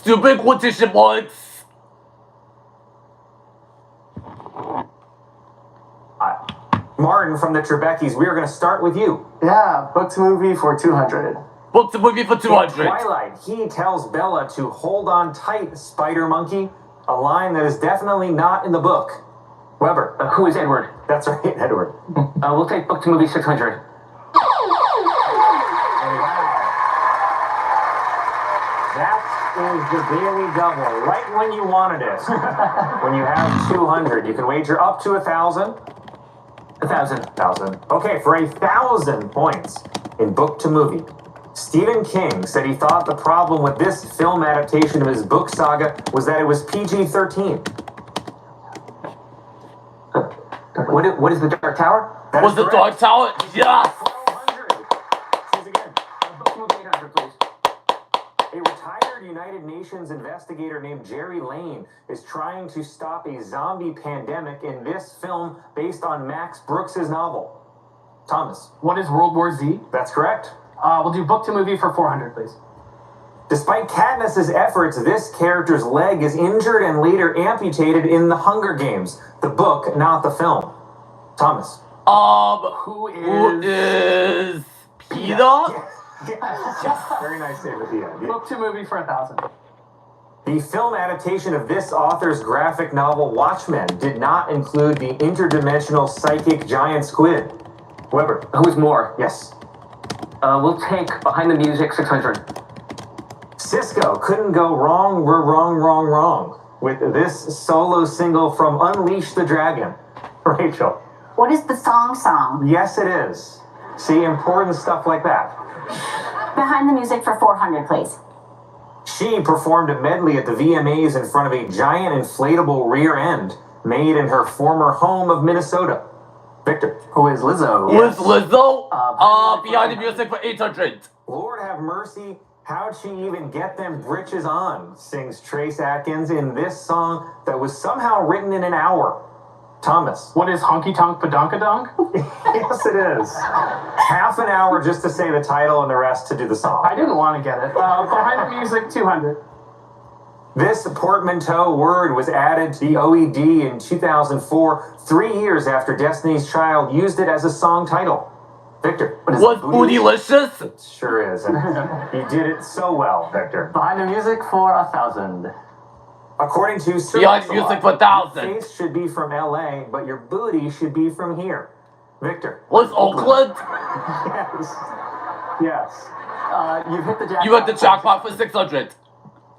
Stupid quotation marks. Martin from the Trebekis, we are going to start with you. Yeah, booked movie for 200. Booked a movie for 200. In Twilight, he tells Bella to hold on tight, Spider Monkey, a line that is definitely not in the book. Weber. Who is Edward? That's right, Edward. We'll take book to movie 600. That is the daily double, right when you wanted it. When you have 200, you can wager up to 1,000. 1,000. Okay, for 1,000 points in book to movie. Stephen King said he thought the problem with this film adaptation of his book saga was that it was PG-13. What is the Dark Tower? That Was is the correct. Dark Tower? Yes! 1,200. Choose again. Book to movie 800, please. A retired United Nations investigator named Jerry Lane is trying to stop a zombie pandemic in this film based on Max Brooks' novel. Thomas. What is World War Z? That's correct. We'll do book to movie for 400, please. Despite Katniss's efforts, this character's leg is injured and later amputated in The Hunger Games, the book, not the film. Thomas. Who Who is Peter? Yes. Very nice save at the end. Book to movie for 1,000. The film adaptation of this author's graphic novel Watchmen did not include the interdimensional psychic giant squid. Weber. Who is Moore? Yes. We'll take Behind the Music 600. Cisco couldn't go wrong, we're wrong with this solo single from Unleash the Dragon. Rachel. What is the song? Yes, it is. See, important stuff like that. Behind the music for 400, please. She performed a medley at the VMAs in front of a giant inflatable rear end made in her former home of Minnesota. Victor. Who is Lizzo? Who is Lizzo? Behind the music for 800. Lord have mercy, how'd she even get them britches on? Sings Trace Atkins in this song that was somehow written in an hour. Thomas. What is Honky Tonk Padonkadonk? Yes, it is. Half an hour just to say the title and the rest to do the song. I didn't want to get it. Behind the music, 200. This portmanteau word was added to the OED in 2004, 3 years after Destiny's Child used it as a song title. Victor. Was Bootylicious? It sure is. And you did it so well, Victor. Behind the music for 1,000. According to Sir Behind the Lancelot, music for your 1,000. face should be from LA, but your booty should be from here. Victor. Was Oakland? Yes. You've hit the jackpot. You got the jackpot for 600.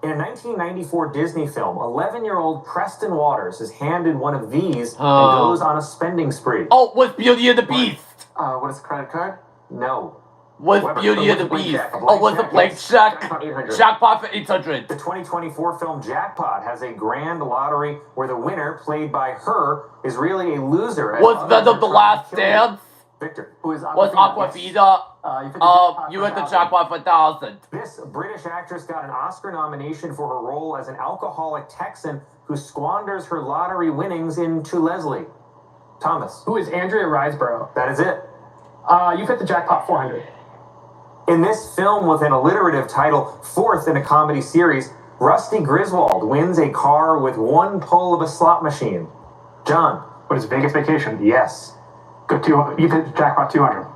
In a 1994 Disney film, 11-year-old Preston Waters is handed one of these and goes on a spending spree. Oh, was Beauty and the Beast? What is credit card? No. Was Weber. Beauty and the Blank Beast? check, a Oh, blank was the check, blank yes. check? Jackpot 800. Jackpot for 800. The 2024 film Jackpot has a grand lottery where the winner, played by her, is really a loser. as Was others Venom are the trying Last to kill her. Dance? Victor. Who is Was Aquafina? Aquafina? You hit the jackpot for 1,000. This British actress got an Oscar nomination for her role as an alcoholic Texan who squanders her lottery winnings into Leslie. Thomas. Who is Andrea Riseborough? That is it. You've hit the jackpot 400. In this film with an alliterative title, fourth in a comedy series, Rusty Griswold wins a car with one pull of a slot machine. John. What is Vegas Vacation? Yes. Good. You've hit the jackpot 200.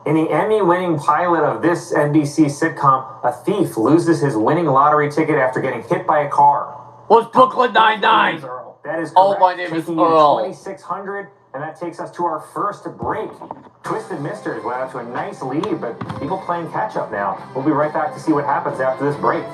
In the Emmy-winning pilot of this NBC sitcom, a thief loses his winning lottery ticket after getting hit by a car. Was Brooklyn Nine-Nine? That is correct. Oh, my name is Taking you to Earl. 2,600, and that takes us to our first break. Twisted Misters went out to a nice lead, but people playing catch-up now. We'll be right back to see what happens after this break.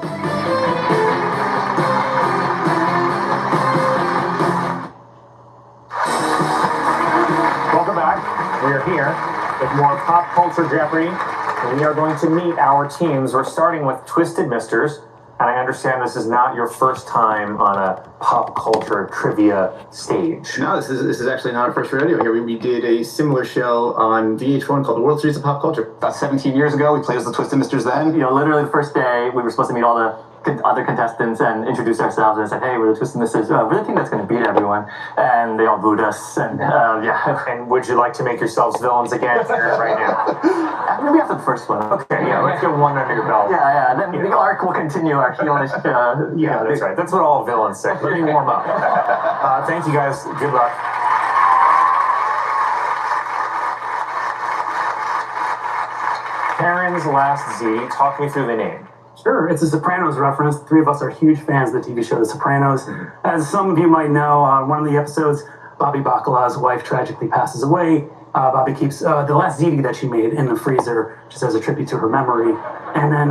Welcome back. We are here with more Pop Culture Jeopardy, and we are going to meet our teams. We're starting with Twisted Misters, and I understand this is not your first time on a pop culture trivia stage. No, this is actually not our first rodeo here. We did a similar show on VH1 called The World Series of Pop Culture. About 17 years ago, we played as the Twisted Misters then. You know, literally the first day, we were supposed to meet all the other contestants and introduced ourselves and said, hey, we're the Twists and Misters. We really think that's going to beat everyone. And they all booed us. And yeah. And would you like to make yourselves villains again right now? Maybe after the first one. Okay, yeah, let's get one under your belt. Yeah. Then the arc will continue, our heelish. Yeah, that's right. That's what all villains say. Let me warm up. Thank you guys. Good luck. Karen's Last Z. Talk me through the name. Sure, it's a Sopranos reference. The three of us are huge fans of the TV show The Sopranos. As some of you might know, on one of the episodes, Bobby Bacala's wife tragically passes away. Bobby keeps the last ziti that she made in the freezer, just as a tribute to her memory. And then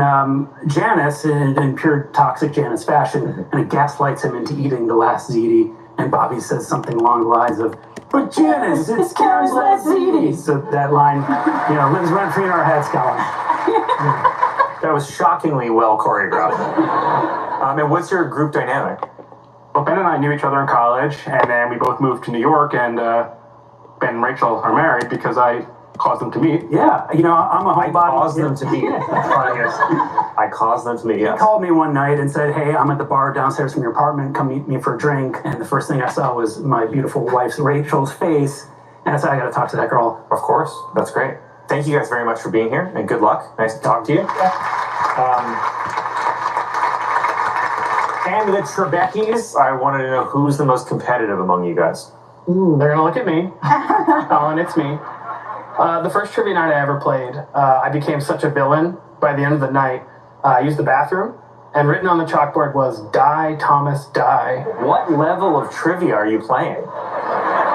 Janice, in pure toxic Janice fashion, and it gaslights him into eating the last ziti. And Bobby says something along the lines of, "But Janice, it's Karen's last ziti." So that line, lives rent free in our heads, Colin. That was shockingly well choreographed. And what's your group dynamic? Well, Ben and I knew each other in college, and then we both moved to New York, and Ben and Rachel are married because I caused them to meet. Yeah, I'm a homebody. I caused them to meet. I caused them to meet, yes. He called me one night and said, hey, I'm at the bar downstairs from your apartment. Come meet me for a drink. And the first thing I saw was my beautiful wife's, Rachel's, face. And I said, I got to talk to that girl. Of course. That's great. Thank you guys very much for being here, and good luck. Nice to talk to you. And the Trebekis, I wanted to know who's the most competitive among you guys. They're going to look at me. Colin, it's me. The first trivia night I ever played, I became such a villain by the end of the night. I used the bathroom, and written on the chalkboard was, die, Thomas, die. What level of trivia are you playing?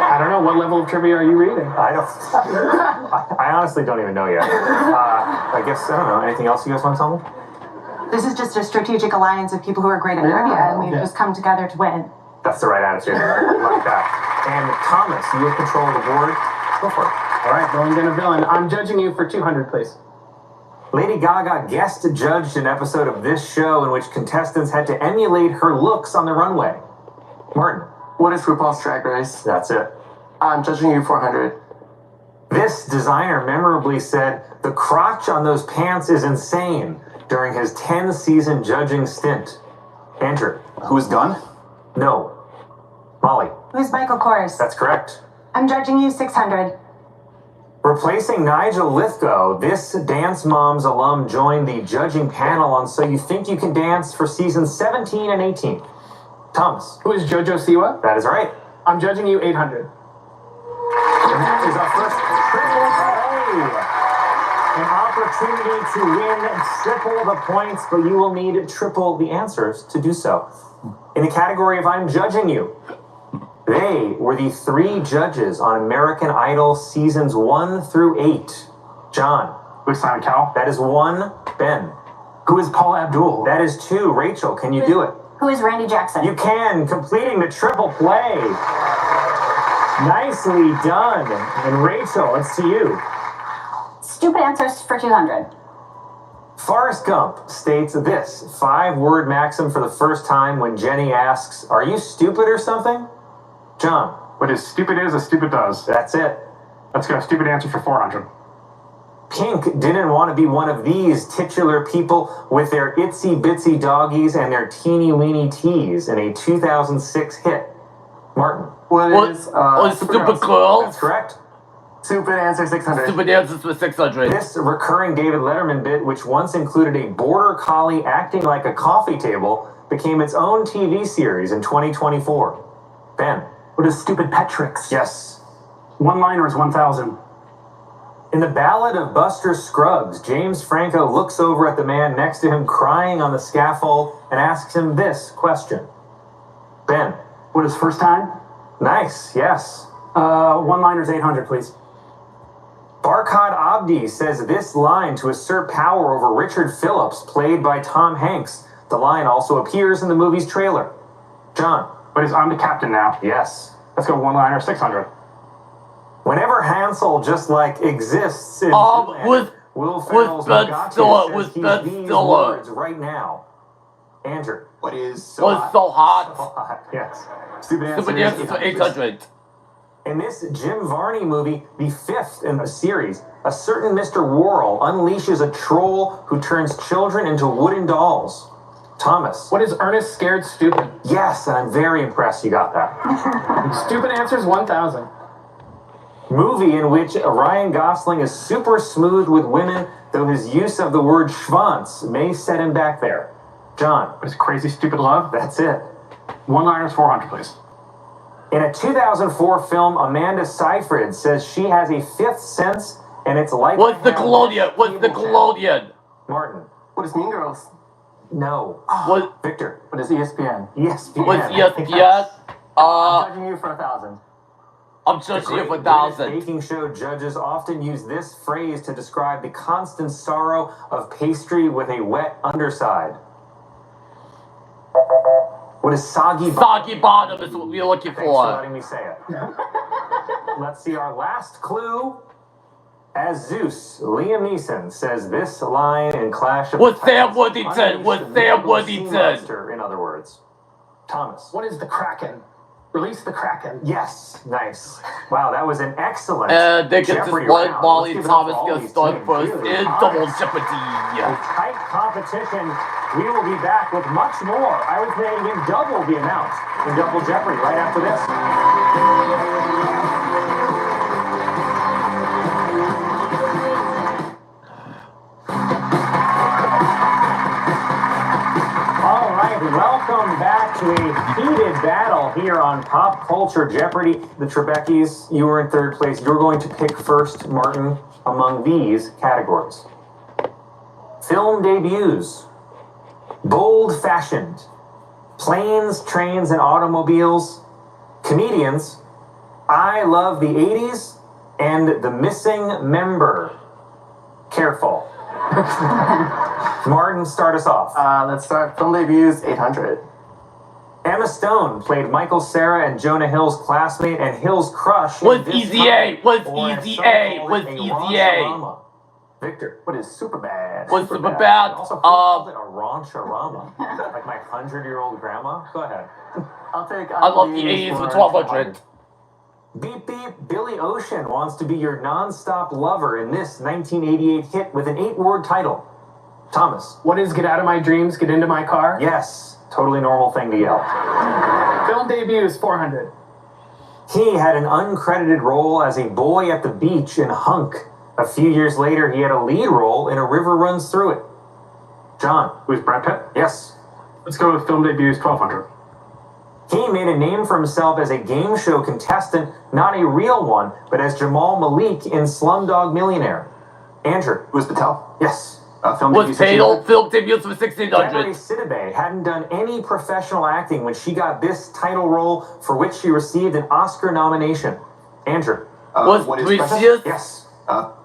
I don't know. What level of trivia are you reading? I honestly don't even know yet. I guess, I don't know. Anything else you guys want to tell me? This is just a strategic alliance of people who are great at trivia, and we've just come together to win. That's the right attitude. I like that. And Thomas, you have control of the board. Go for it. All right, villain gonna villain. I'm judging you for 200, please. Lady Gaga guest judged an episode of this show in which contestants had to emulate her looks on the runway. Martin. What is RuPaul's Drag Race? That's it. I'm judging you 400. This designer memorably said, the crotch on those pants is insane during his 10-season judging stint. Andrew. Who's Gunn? No. Molly. Who's Michael Kors? That's correct. I'm judging you 600. Replacing Nigel Lithgow, this Dance Moms alum joined the judging panel on So You Think You Can Dance for seasons 17 and 18. Thomas. Who is JoJo Siwa? That is right. I'm judging you 800. And that is our first triple play. An opportunity to win triple the points, but you will need triple the answers to do so. In the category of I'm judging you, they were the three judges on American Idol seasons 1 through 8. John. Who is Simon Cowell? That is 1. Ben. Who is Paula Abdul? That is 2. Rachel, can you do it? Who is Randy Jackson? You can, completing the triple play. Nicely done. And Rachel, it's to you. Stupid answers for 200. Forrest Gump states this 5-word maxim for the first time when Jenny asks, are you stupid or something? John. What is stupid is, a stupid does. That's it. Let's go. Stupid answer for 400. Pink didn't want to be one of these titular people with their itsy bitsy doggies and their teeny weeny tees in a 2006 hit. Martin. What is stupid girl? That's correct. Stupid answer 600. Stupid answers for 600. This recurring David Letterman bit, which once included a border collie acting like a coffee table, became its own TV series in 2024. Ben. What is stupid pet tricks? Yes. One-liners 1,000. In the Ballad of Buster Scruggs, James Franco looks over at the man next to him crying on the scaffold and asks him this question. Ben. What is first time? Nice, yes. One-liners 800, please. Barkhad Abdi says this line to assert power over Richard Phillips, played by Tom Hanks. The line also appears in the movie's trailer. John. What is I'm the captain now? Yes. Let's go one-liner 600. Whenever Hansel just like exists in with Will Ferrell's Ben Mugatu Stiller, says Ben these Stiller. words right now. Andrew. What is so Was hot? so hot. Oh, yes. Stupid answer. Stupid answers for 800. In this Jim Varney movie, the 5th in the series, a certain Mr. Worrell unleashes a troll who turns children into wooden dolls. Thomas. What is Ernest Scared Stupid? Yes, and I'm very impressed you got that. Stupid answers 1,000. Movie in which Ryan Gosling is super smooth with women, though his use of the word schwanz may set him back there. John. What is Crazy Stupid Love? That's it. One-liners 400, please. In a 2004 film, Amanda Seyfried says she has a fifth sense, and it's like... What's the Colonian? What's the Colonian? Martin. What is Mean Girls? No. What? Victor. What is ESPN? ESPN. What's ESPN? I'm judging you for 1,000. I'm The judging you Great for British 1,000. baking show judges often use this phrase to describe the constant sorrow of pastry with a wet underside. What is soggy bottom? Soggy bottom is what we're looking Thanks for for. letting me say it. Let's see our last clue. As Zeus, Liam Neeson says this line in Clash of With the Sam Titans, Worthington, unleash with the Sam mythical sea Worthington. monster, in other words. Thomas. What is the Kraken? Release the Kraken. Yes, nice. Wow, that was an excellent They get this Jeopardy one. round. Molly Let's give it up Thomas for all gets these started teams. first Really in nice. Double A Jeopardy. tight competition. We will be back with much more. I would say even double the amount in Double Jeopardy right after this. All right, welcome back to a heated battle here on Pop Culture Jeopardy. The Trebekis, you were in third place. You're going to pick first, Martin, among these categories. Film debuts, bold-fashioned, planes, trains, and automobiles, comedians, I love the 80s, and the missing member. Careful. Martin, start us off. Let's start. Film debuts, 800. Emma Stone played Michael Cera and Jonah Hill's classmate and Hill's crush. in What's This Easy Time, A? What's or as Easy some A? call it, What's a Easy raunch-a-rama. Victor. What is Superbad? What's Super Superbad? bad. Also, who called it a raunch-a-rama? Like my 100-year-old grandma? Go ahead. I'll take. I love the 80s for 1,200. Beep beep, Billy Ocean wants to be your non-stop lover in this 1988 hit with an 8-word title. Thomas. What is Get Out of My Dreams, Get Into My Car? Yes, totally normal thing to yell. Film debuts, 400. He had an uncredited role as a boy at the beach in Hunk. A few years later, he had a lead role in A River Runs Through It. John. Who's Brad Pitt? Yes. Let's go with film debuts, 1,200. He made a name for himself as a game show contestant, not a real one, but as Jamal Malik in Slumdog Millionaire. Andrew. Who's Patel? Yes. Film What's debuts, Taylor? 1,600. Film debuts for Deborah 1,600. Sidibe hadn't done any professional acting when she got this title role, for which she received an Oscar nomination. Andrew. What's What is Precious? Yes.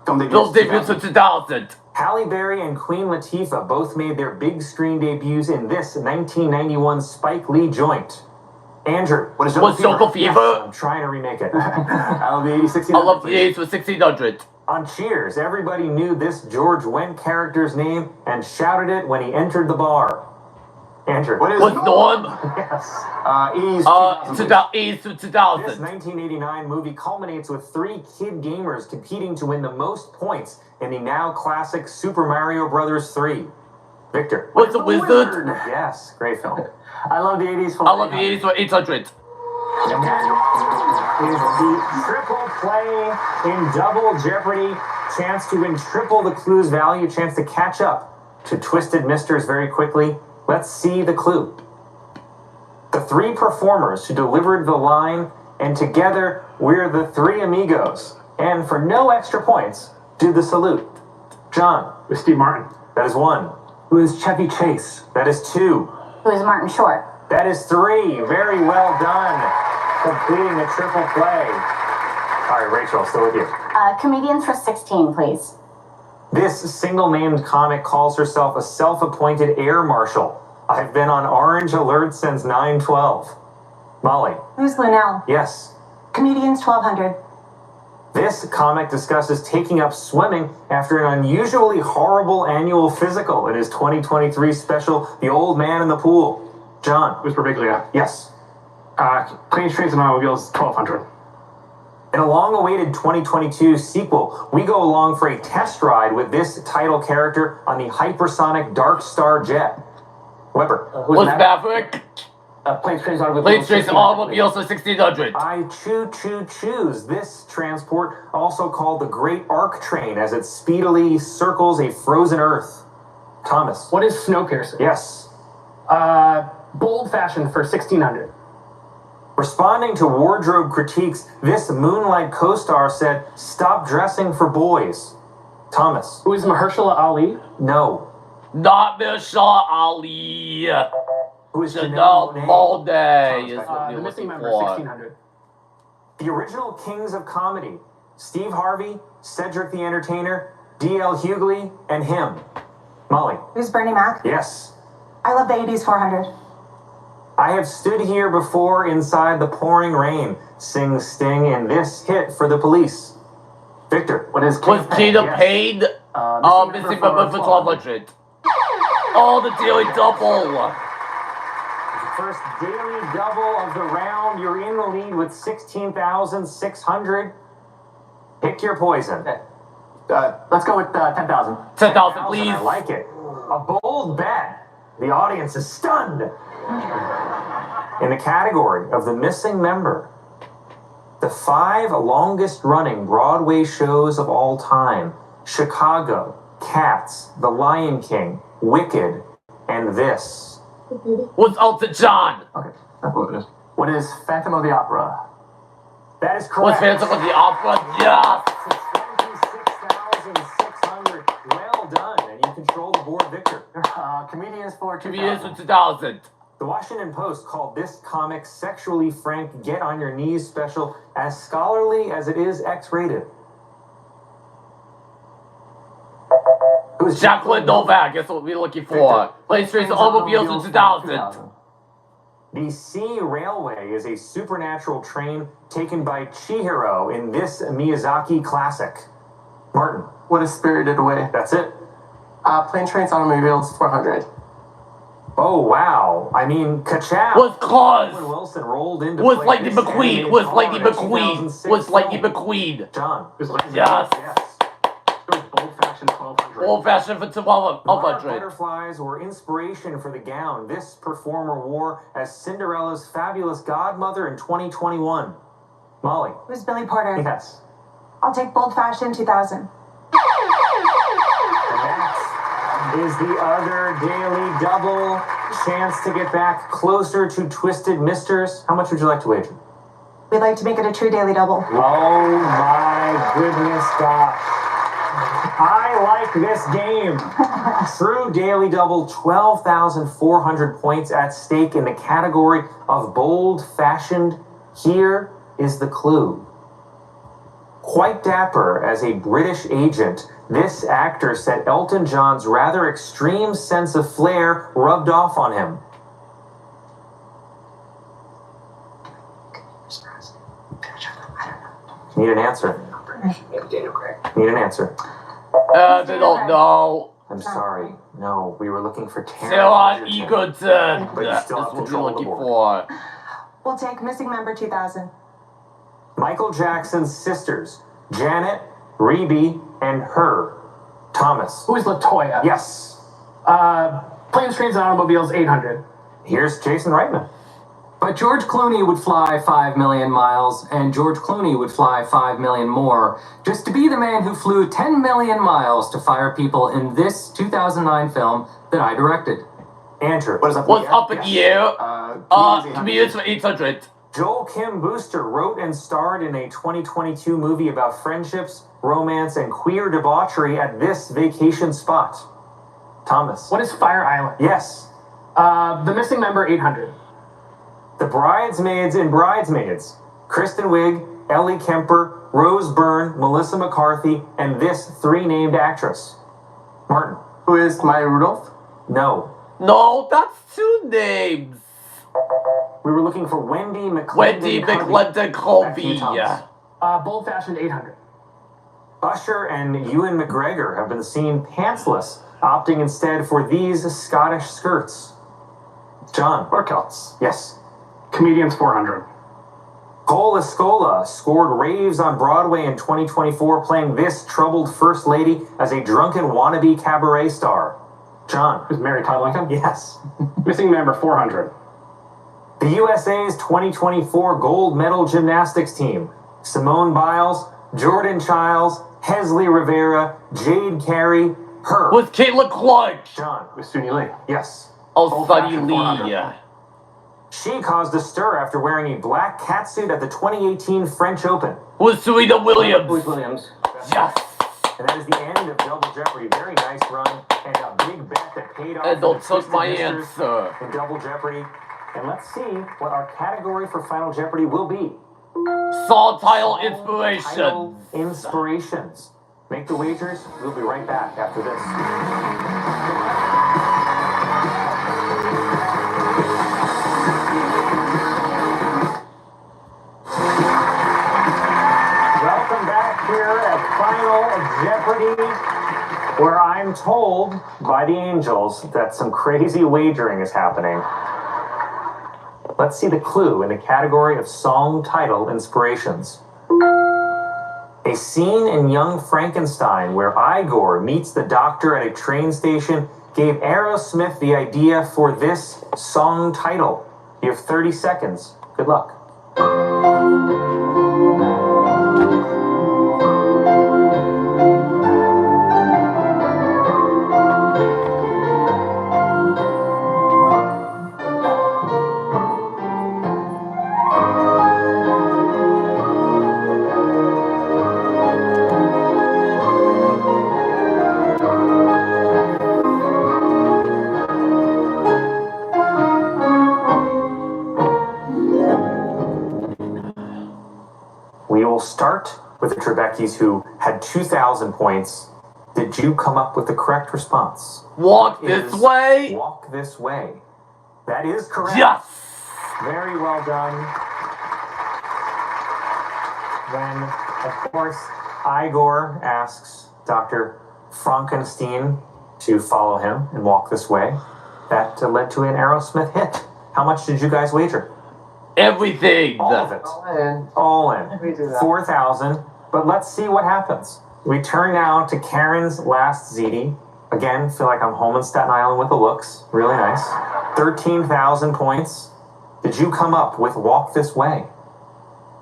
Film debuts, Film debuts for 2,000. 2,000. Halle Berry and Queen Latifah both made their big screen debuts in this 1991 Spike Lee joint. Andrew. What is What's Jungle Yes, Fever? I'm trying to remake it. I love the 80s, 1600. I love the 80s for 1,600. On Cheers, everybody knew this George Wendt character's name and shouted it when he entered the bar. Andrew. What is What's Norm? Yes. 80s, 2000. 80s to This 2,000. 1989 movie culminates with 3 kid gamers competing to win the most points in the now classic Super Mario Bros. 3. Victor. What's the Wizard? Yes, great film. I love the 80s. I love the 80s for 800. And that is the triple play in Double Jeopardy. Chance to win triple the clue's value. Chance to catch up to Twisted Misters very quickly. Let's see the clue. The 3 performers who delivered the line, and together we're the 3 amigos. And for no extra points, do the salute. John. With Steve Martin. That is 1. Who is Chevy Chase? That is 2. Who is Martin Short? That is 3. Very well done. Completing the triple play. All right, Rachel, still with you. Comedians for 16, please. This single-named comic calls herself a self-appointed air marshal. I've been on orange alert since 9/12. Molly. Who's Lunell? Yes. Comedians 1,200. This comic discusses taking up swimming after an unusually horrible annual physical in his 2023 special, The Old Man in the Pool. John. Who's Berbiglia? Yes. Planes, Trains, and Automobiles, 1,200. In a long-awaited 2022 sequel, we go along for a test ride with this title character on the hypersonic Dark Star jet. Weber. Who's Was Maverick? Maverick? Planes, trains, automobiles. Planes, trains, 1600, automobiles for 1600. I choose. This transport, also called the Great Arc Train, as it speedily circles a frozen Earth. Thomas. What is Snowpiercer? Yes. Bold fashion for 1600. Responding to wardrobe critiques, this Moonlight co-star said, "Stop dressing for boys." Thomas. Who is Mahershala Ali? No. Not Mahershala Ali. Who is Janelle Monáe? Monáe is what The we're missing looking member, for. 1600. The original kings of comedy: Steve Harvey, Cedric the Entertainer, D.L. Hughley, and him. Molly. Who's Bernie Mac? Yes. I love the 80s 400. I have stood here before inside the pouring rain, sings Sting in this hit for the police. Victor. What is Was Kingdom Yes. paid? Missing member for 1200. Oh, the daily double. The first daily double of the round. You're in the lead with 16,600. Pick your poison. Let's go with 10,000. 10,000, please. I like it. A bold bet. The audience is stunned. In the category of the missing member, the 5 longest running Broadway shows of all time: Chicago, Cats, The Lion King, Wicked, and this. Was Elton John? Okay, that's what it is. What is Phantom of the Opera? That is Was correct. Phantom of the Opera? Yes. 26,600. Well done. And you control the board, Victor. Comedians for 2 years 2000. for 2000. The Washington Post called this comic sexually frank, get on your knees special, as scholarly as it is X-rated. Who's Jacqueline Novak is what we're looking for. Planes, trains, automobiles for 2000. The Sea Railway is a supernatural train taken by Chihiro in this Miyazaki classic. Martin. What is Spirited Away? That's it. Plane, trains, automobiles, 400. Oh, wow. I mean, ka-chow. Was Claus? Owen Wilson rolled into Was play Lightning this McQueen? animated Was car Lightning in a McQueen? 2006 Was Lightning film. McQueen? John. Yes. Yes. Old fashioned 1200. Old fashioned for The monarch 1200. butterflies were inspiration for the gown this performer wore as Cinderella's fabulous godmother in 2021. Molly. Who's Billy Porter? Yes. I'll take bold fashion 2000. And that is the other daily double. Chance to get back closer to Twisted Misters. How much would you like to wager? We'd like to make it a true daily double. Oh my goodness gosh. I like this game. True daily double, 12,400 points at stake in the category of bold fashioned. Here is the clue. Quite dapper as a British agent, this actor said Elton John's rather extreme sense of flair rubbed off on him. Need an answer. Need an answer. They don't know. I'm sorry. No, we were looking for Taron Taron Egerton. Egerton. But you That's still have what we're control of the looking board. for. We'll take missing member 2000. Michael Jackson's sisters, Janet, Rebe, and her. Thomas. Who is Latoya? Yes. Planes, trains, and automobiles, 800. Here's Jason Reitman. But George Clooney would fly 5 million miles, and George Clooney would fly 5 million more, just to be the man who flew 10 million miles to fire people in this 2009 film that I directed. Andrew. What is up? What's up in the air? Comedians 800. Comedians for 800. Joel Kim Booster wrote and starred in a 2022 movie about friendships, romance, and queer debauchery at this vacation spot. Thomas. What is Fire Island? Yes. The missing member, 800. The bridesmaids in Bridesmaids. Kristen Wiig, Ellie Kemper, Rose Byrne, Melissa McCarthy, and this 3 named actress. Martin. Who is Maya Rudolph? No. No, that's 2 names. We were looking for Wendy McClendon. Wendy McClendon Back to Colby. you, Thomas. Bold fashioned, 800. Usher and Ewan McGregor have been seen pantsless, opting instead for these Scottish skirts. John. Workouts. Yes. Comedians 400. Cole Escola scored raves on Broadway in 2024, playing this troubled first lady as a drunken wannabe cabaret star. John. Who's Mary Todd Lincoln? Yes. Missing member 400. The USA's 2024 gold medal gymnastics team. Simone Biles, Jordan Childs, Hesley Rivera, Jade Carey, her. With Caitlin Clark. John. With Suni Lee. Yes. Oh, Sunny Old-fashioned Lee. 400. She caused a stir after wearing a black catsuit at the 2018 French Open. With Serena Williams. Louis Williams. Yes. And that is the end of Double Jeopardy. Very nice run. And a big bet that paid off. And for don't the took my Twisted Misters answer. in Double Jeopardy. And let's see what our category for Final Jeopardy will be. Song title Title inspiration. Inspirations. Make the wagers. We'll be right back after this. Welcome back here at Final Jeopardy, where I'm told by the angels that some crazy wagering is happening. Let's see the clue in the category of song title inspirations. A scene in Young Frankenstein where Igor meets the doctor at a train station gave Aerosmith the idea for this song title. You have 30 seconds. Good luck. We will start with the Trebekis, who had 2,000 points. Did you come up with the correct response? Walk this Is way. Walk this way. That is correct. Yes. Very well done. Then, of course, Igor asks Dr. Frankenstein to follow him and walk this way. That led to an Aerosmith hit. How much did you guys wager? Everything. All of it. All in. 4,000. But let's see what happens. We turn now to Karen's last ZD. Again, feel like I'm home in Staten Island with the looks. Really nice. 13,000 points. Did you come up with Walk This Way?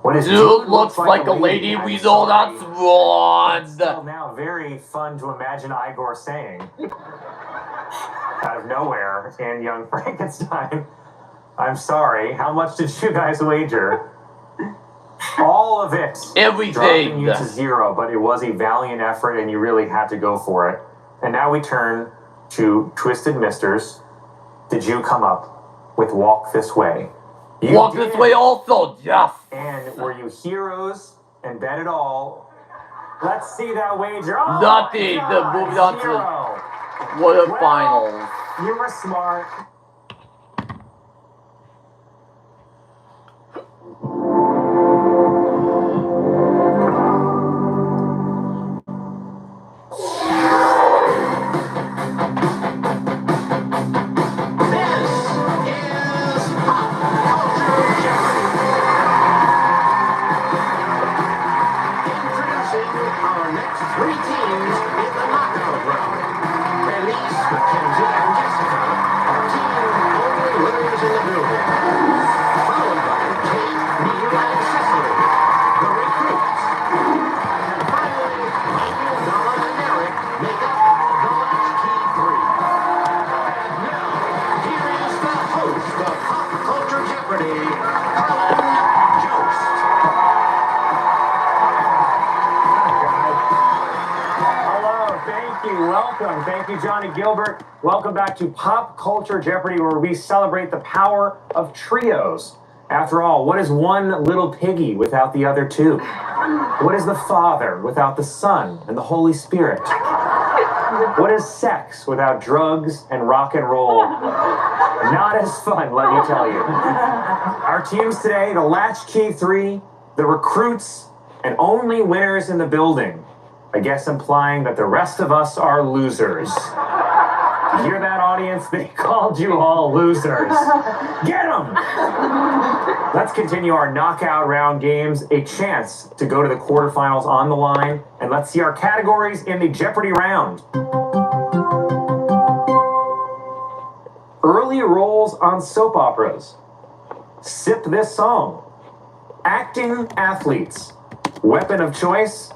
What is Dude looks like a lady. I'm We know sorry. that's wrong. Still now very fun to imagine Igor saying out of nowhere in Young Frankenstein. I'm sorry. How much did you guys wager? All of it. Everything. Dropping you to 0, but it was a valiant effort and you really had to go for it. And now we turn to Twisted Misters. Did you come up with Walk This Way? You Walk did. this way also. Yes. And were you heroes and bet it all? Let's see that wager. Oh Nothing. my The God, moving on to 0. what a Well, finals. You were smart. Welcome. Thank you, Johnny Gilbert. Welcome back to Pop Culture Jeopardy, where we celebrate the power of trios. After all, what is one little piggy without the other two? What is the Father without the Son and the Holy Spirit? What is sex without drugs and rock and roll? Not as fun, let me tell you. Our teams today, the Latchkey 3, the recruits, and only winners in the building. I guess implying that the rest of us are losers. You hear that, audience? They called you all losers. Get them! Let's continue our knockout round games. A chance to go to the quarterfinals on the line. And let's see our categories in the Jeopardy round. early roles on soap operas. Sip this song. Acting athletes. Weapon of choice.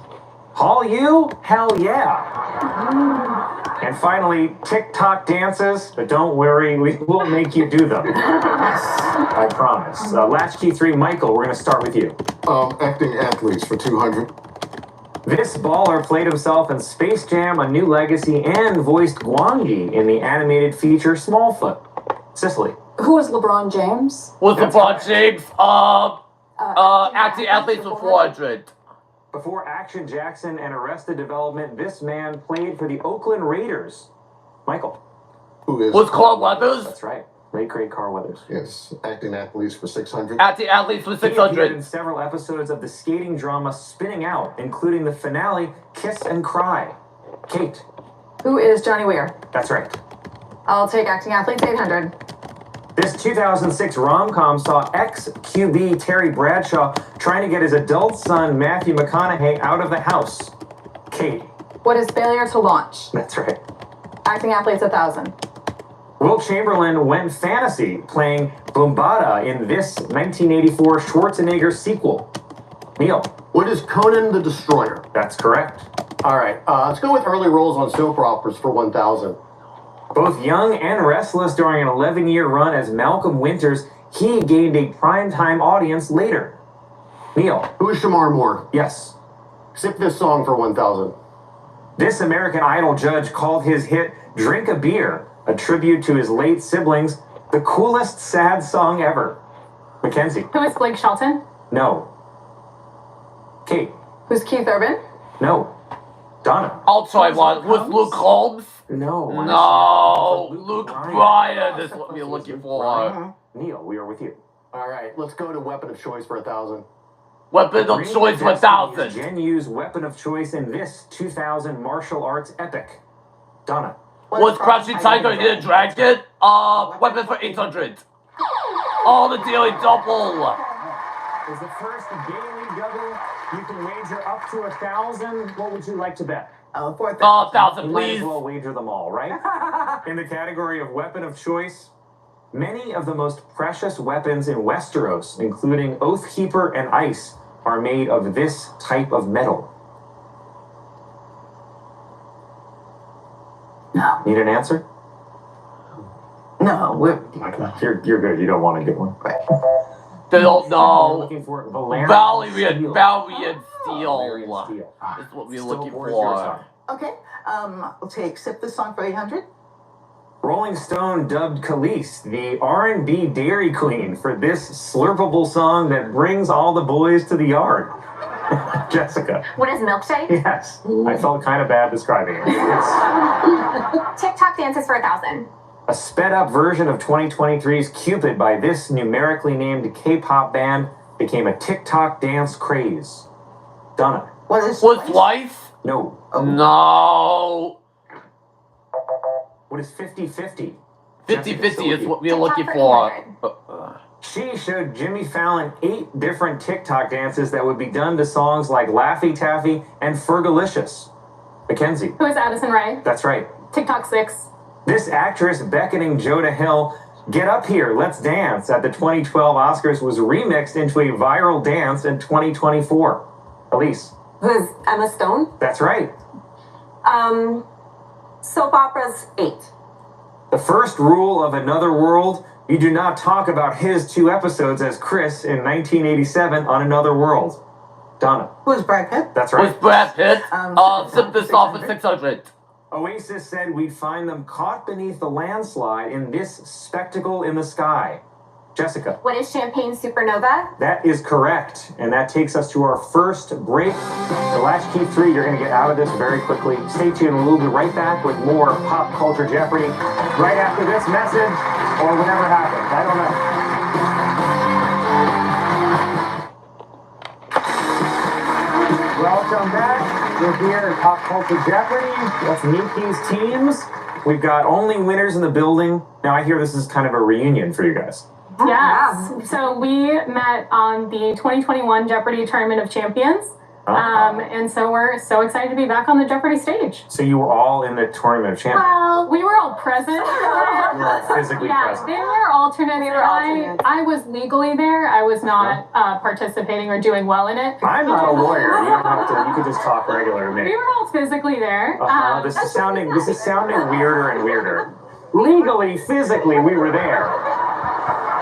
Hall you? Hell yeah. And finally, TikTok dances, but don't worry, we will make you do them. I promise. Latchkey 3, Michael, we're going to start with you. Acting athletes for 200. This baller played himself in Space Jam: A New Legacy and voiced Gwangi in the animated feature Smallfoot. Cicely. Who was LeBron James? Was LeBron James? Acting athletes for 400. Before Action Jackson and Arrested Development, this man played for the Oakland Raiders. Michael. Who is? Was Carl Weathers? That's right. Late great Carl Weathers. Yes, acting athletes for 600. Acting athletes for He appeared 600. in several episodes of the skating drama Spinning Out, including the finale Kiss and Cry. Kate. Who is Johnny Weir? That's right. I'll take acting athletes 800. This 2006 rom-com saw ex-QB Terry Bradshaw trying to get his adult son Matthew McConaughey out of the house. Kate. What is failure to launch? That's right. Acting athletes 1,000. Will Chamberlain went fantasy playing Bombada in this 1984 Schwarzenegger sequel. Neil. What is Conan the Destroyer? That's correct. All right, let's go with early roles on soap operas for 1,000. Both young and restless during an 11-year run as Malcolm Winters, he gained a primetime audience later. Neil. Who is Shamar Moore? Yes. Sip this song for 1,000. This American Idol judge called his hit Drink a Beer, a tribute to his late siblings, the coolest sad song ever. Mackenzie. Who is Blake Shelton? No. Kate. Who's Keith Urban? No. Donna. I'll try one. Was Luke Holmes? No. No. Luke Bryan is what we're looking for. Neil, we are with you. All right, let's go to weapon of choice for 1,000. Weapon of choice 1,000. Jen Yu's weapon of choice in this 2000 martial arts epic. Donna. Was Crouching Tiger in the Dragon? Weapon for 800. Oh, the Daily Double. Is the first daily double. You can wager up to 1,000. What would you like to bet? 4,000. 1,000, You might please. as well wager them all, right? In the category of weapon of choice, many of the most precious weapons in Westeros, including Oathkeeper and Ice, are made of this type of metal. No. Need an answer? No, we're You're good. You don't want to get one. They don't We're know. looking for Valerian Valerian steel. Valerian Valerian Steel. steel. Is what we're Still looking more is yours, for. Donna. okay. I'll take Sip This Song for 800. Rolling Stone dubbed Khalees the R&B Dairy Queen for this slurpable song that brings all the boys to the yard. Jessica. What is milkshake? Yes. I felt kind of bad describing it. It's TikTok dances for 1,000. a sped-up version of 2023's Cupid by this numerically named K-pop band became a TikTok dance craze. Donna. What is Was Life? No. No. What is 50-50? 50-50 is what we're TikTok looking for for. She showed Jimmy Fallon 8 different TikTok dances that would be done to songs like Laffy Taffy and Fergalicious. Mackenzie. Who is Addison Rae? That's right. TikTok 6. This actress beckoning Joe to Hill, "Get up here, let's dance," at the 2012 Oscars was remixed into a viral dance in 2024. Elise. Who is Emma Stone? That's right. Soap operas 8. The first rule of Another World, you do not talk about his 2 episodes as Chris in 1987 on Another World. Donna. Who's Brad Pitt? That's Was right. Brad Pitt? Sip this off at 600. Oasis said we'd find them caught beneath the landslide in this spectacle in the sky. Jessica. What is champagne supernova? That is correct. And that takes us to our first break. The Latchkey 3, you're going to get out of this very quickly. Stay tuned. We'll be right back with more Pop Culture Jeopardy right after this message or whatever happens. I don't know. Welcome back. We're here at Pop Culture Jeopardy. Let's meet these teams. We've got only winners in the building. Now, I hear this is kind of a reunion for you guys. Yes. So we met on the 2021 Jeopardy Tournament of Champions. And so we're so excited to be back on the Jeopardy stage. So you were all in the Tournament of Champions. Well, we were all present. You were all physically present. There were alternates. We were alternates. I was legally there. I was not participating or doing well in it. I'm not a lawyer. You don't have to. You could just talk regular to me. We were all physically there. This is sounding weirder and weirder. Legally, physically, we were there.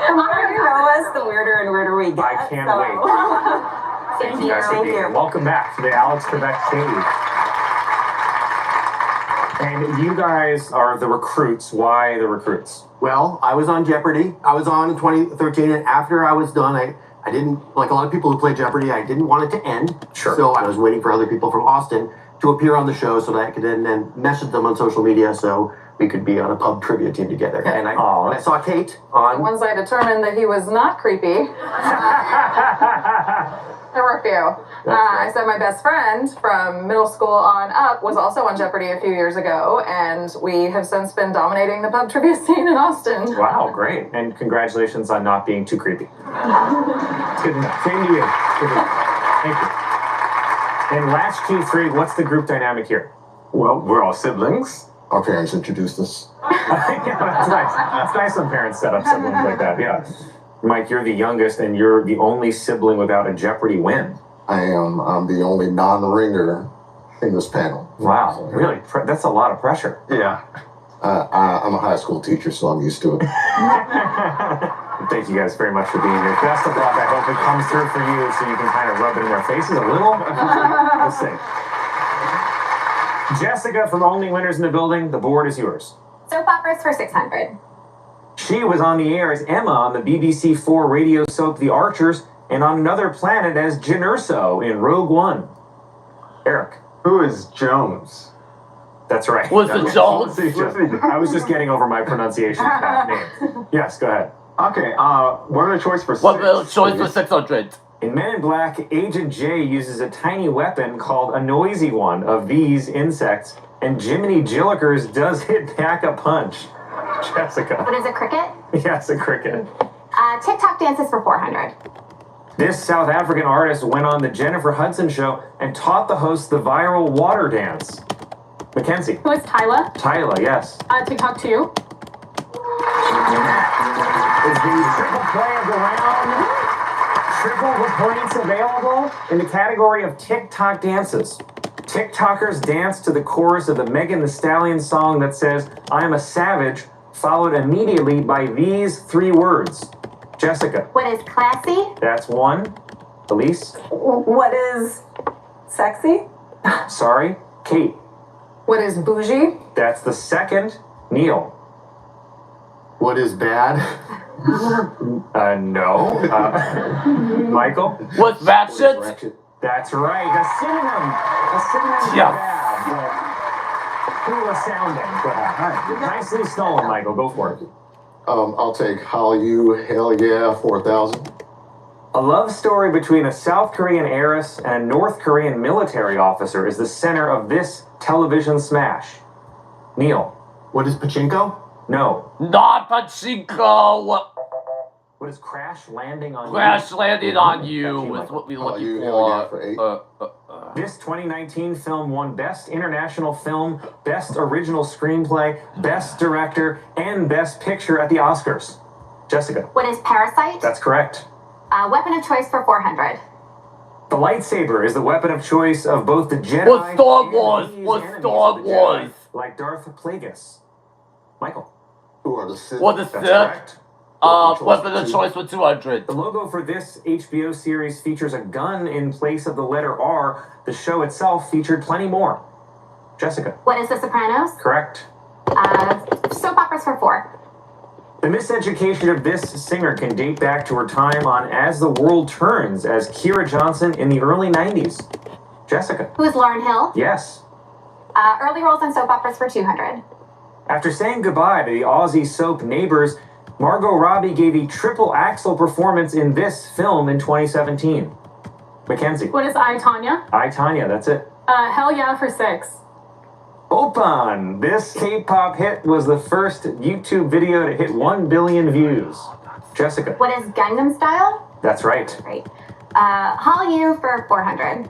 The more you know us, the weirder and weirder we get. I can't wait. Thank you guys for being here. Welcome back to the Alex Trebek stage. And you guys are the recruits. Why the recruits? Well, I was on Jeopardy. I was on in 2013, and after I was done, I didn't, like a lot of people who play Jeopardy, I didn't want it to end. Sure. So I was waiting for other people from Austin to appear on the show so that I could then message them on social media so we could be on a pub trivia team together. And I saw Kate on... Once I determined that he was not creepy, there were a few. I said my best friend from middle school on up was also on Jeopardy a few years ago, and we have since been dominating the pub trivia scene in Austin. Wow, great. And congratulations on not being too creepy. It's good to know. Same to you. Good to know. Thank you. And last Q3, what's the group dynamic here? Well, we're all siblings. Our parents introduced us. Yeah, that's nice. It's nice when parents set up siblings like that, yeah. Mike, you're the youngest, and you're the only sibling without a Jeopardy win. I am. I'm the only non-ringer in this panel. Wow, really? That's a lot of pressure. Yeah. I'm a high school teacher, so I'm used to it. Thank you guys very much for being here. Best of luck. I hope it comes through for you so you can kind of rub it in their faces a little. We'll see. Jessica from Only Winners in the Building, the board is yours. Soap operas for 600. She was on the air as Emma on the BBC4 radio soap The Archers and on Another Planet as Jyn Erso in Rogue One. Eric. Who is Jones? That's right. Was it Jones? I was just getting over my pronunciation of that name. Yes, go ahead. Okay, what are the choice for What the choice for 600? In Men in Black, Agent J uses a tiny weapon called a noisy one of these insects, and Jiminy Jillikers does hit back a punch. Jessica. What is a cricket? Yes, a cricket. TikTok dances for 400. This South African artist went on the Jennifer Hudson show and taught the host the viral water dance. Mackenzie. Who is Tyla? Tyla, yes. TikTok 2. Is the triple play of the round triple with points available in the category of TikTok dances. TikTokers dance to the chorus of the Megan Thee Stallion song that says, "I'm a savage," followed immediately by these three words. Jessica. What is classy? That's one. Elise. What is sexy? Sorry. Kate. What is bougie? That's the second. Neil. What is bad? No. Michael? What's that shit? That's right. A synonym. A synonym for Yeah. bad, but cooler sounding. Nicely stolen, Michael. Go for it. I'll take Hallyu, hell yeah, 4,000. A love story between a South Korean heiress and a North Korean military officer is the center of this television smash. Neil. What is pachinko? No. Not pachinko. What is crash landing on Crash you? landing on you is what we're looking for. This 2019 film won Best International Film, Best Original Screenplay, Best Director, and Best Picture at the Oscars. Jessica. What is parasite? That's correct. Weapon of choice for 400. The lightsaber is the weapon of choice of both the Jedi What Star and Wars? these What enemies Star of the Jedi, Wars? like Darth Plagueis. Michael. Who are the Sith? What is That's that? correct. Weapon of choice for 200. The logo for this HBO series features a gun in place of the letter R. The show itself featured plenty more. Jessica. What is The Sopranos? Correct. Soap operas for 4. The miseducation of this singer can date back to her time on As the World Turns as Kira Johnson in the early 90s. Jessica. Who is Lauryn Hill? Yes. Early roles in soap operas for 200. After saying goodbye to the Aussie soap Neighbours, Margot Robbie gave a triple axel performance in this film in 2017. Mackenzie. What is I, Tanya? I, Tanya, that's it. Hell yeah for 6. Opan! This K-pop hit was the first YouTube video to hit 1 billion views. Jessica. What is Gangnam Style? That's right. Great. Hallyu for 400.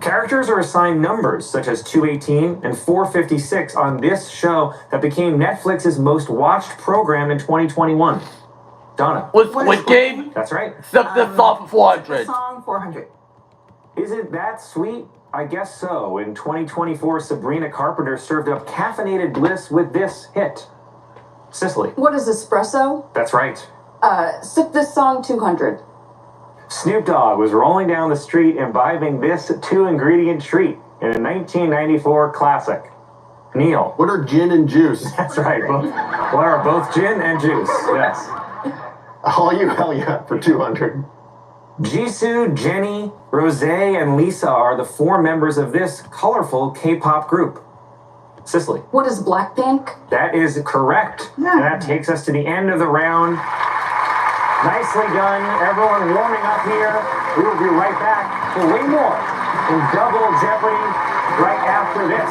Characters are assigned numbers such as 218 and 456 on this show that became Netflix's most watched program in 2021. Donna. Was Squid Game? That's right. Except this song for 400. Song 400. Is it that sweet? I guess so. In 2024, Sabrina Carpenter served up caffeinated bliss with this hit. Cicely. What is espresso? That's right. Sip this song 200. Snoop Dogg was rolling down the street imbibing this 2-ingredient treat in a 1994 classic. Neil. What are gin and juice? That's right. What are both gin and juice? Yes. All you hell yeah for 200. Jisoo, Jennie, Rose, and Lisa are the 4 members of this colorful K-pop group. Cicely. What is Blackpink? That is correct. And that takes us to the end of the round. Nicely done. Everyone warming up here. We will be right back for way more in Double Jeopardy right after this.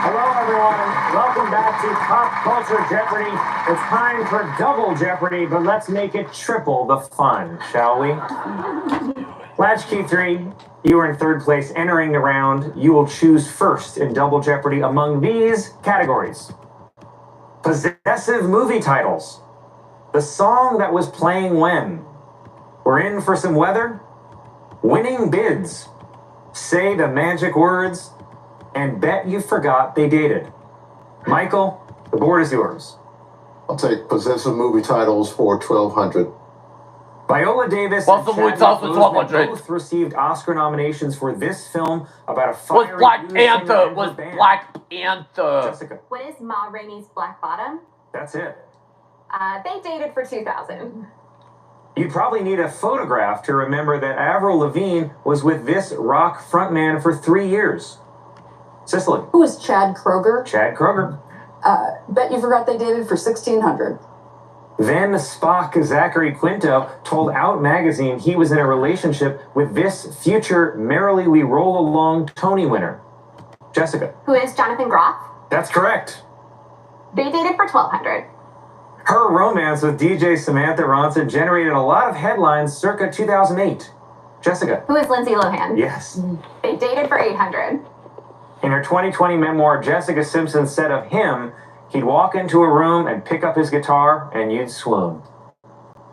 Hello, everyone. Welcome back to Pop Culture Jeopardy. It's time for Double Jeopardy, but let's make it triple the fun, shall we? Latchkey 3, you are in 3rd place entering the round. You will choose first in Double Jeopardy among these categories. Possessive movie titles. The song that was playing when. We're in for some weather. Winning bids. Say the magic words. And bet you forgot they dated. Michael, the board is yours. I'll take possessive movie titles for 1200. Viola Davis What's and the movie Chadwick title for Boseman 1200? both received Oscar nominations for this film about a Was fiery Black blues singer Panther? and her Was band. Black Panther? Jessica. What is Ma Rainey's Black Bottom? That's it. They dated for 2000. You'd probably need a photograph to remember that Avril Lavigne was with this rock frontman for 3 years. Cicely. Who is Chad Kroger? Chad Kroger. Bet you forgot they dated for 1600. Then Spock Zachary Quinto told Out magazine he was in a relationship with this future Merrily We Roll Along Tony winner. Jessica. Who is Jonathan Groff? That's correct. They dated for 1200. Her romance with DJ Samantha Ronson generated a lot of headlines circa 2008. Jessica. Who is Lindsay Lohan? Yes. They dated for 800. In her 2020 memoir, Jessica Simpson said of him, he'd walk into a room and pick up his guitar and you'd swoon.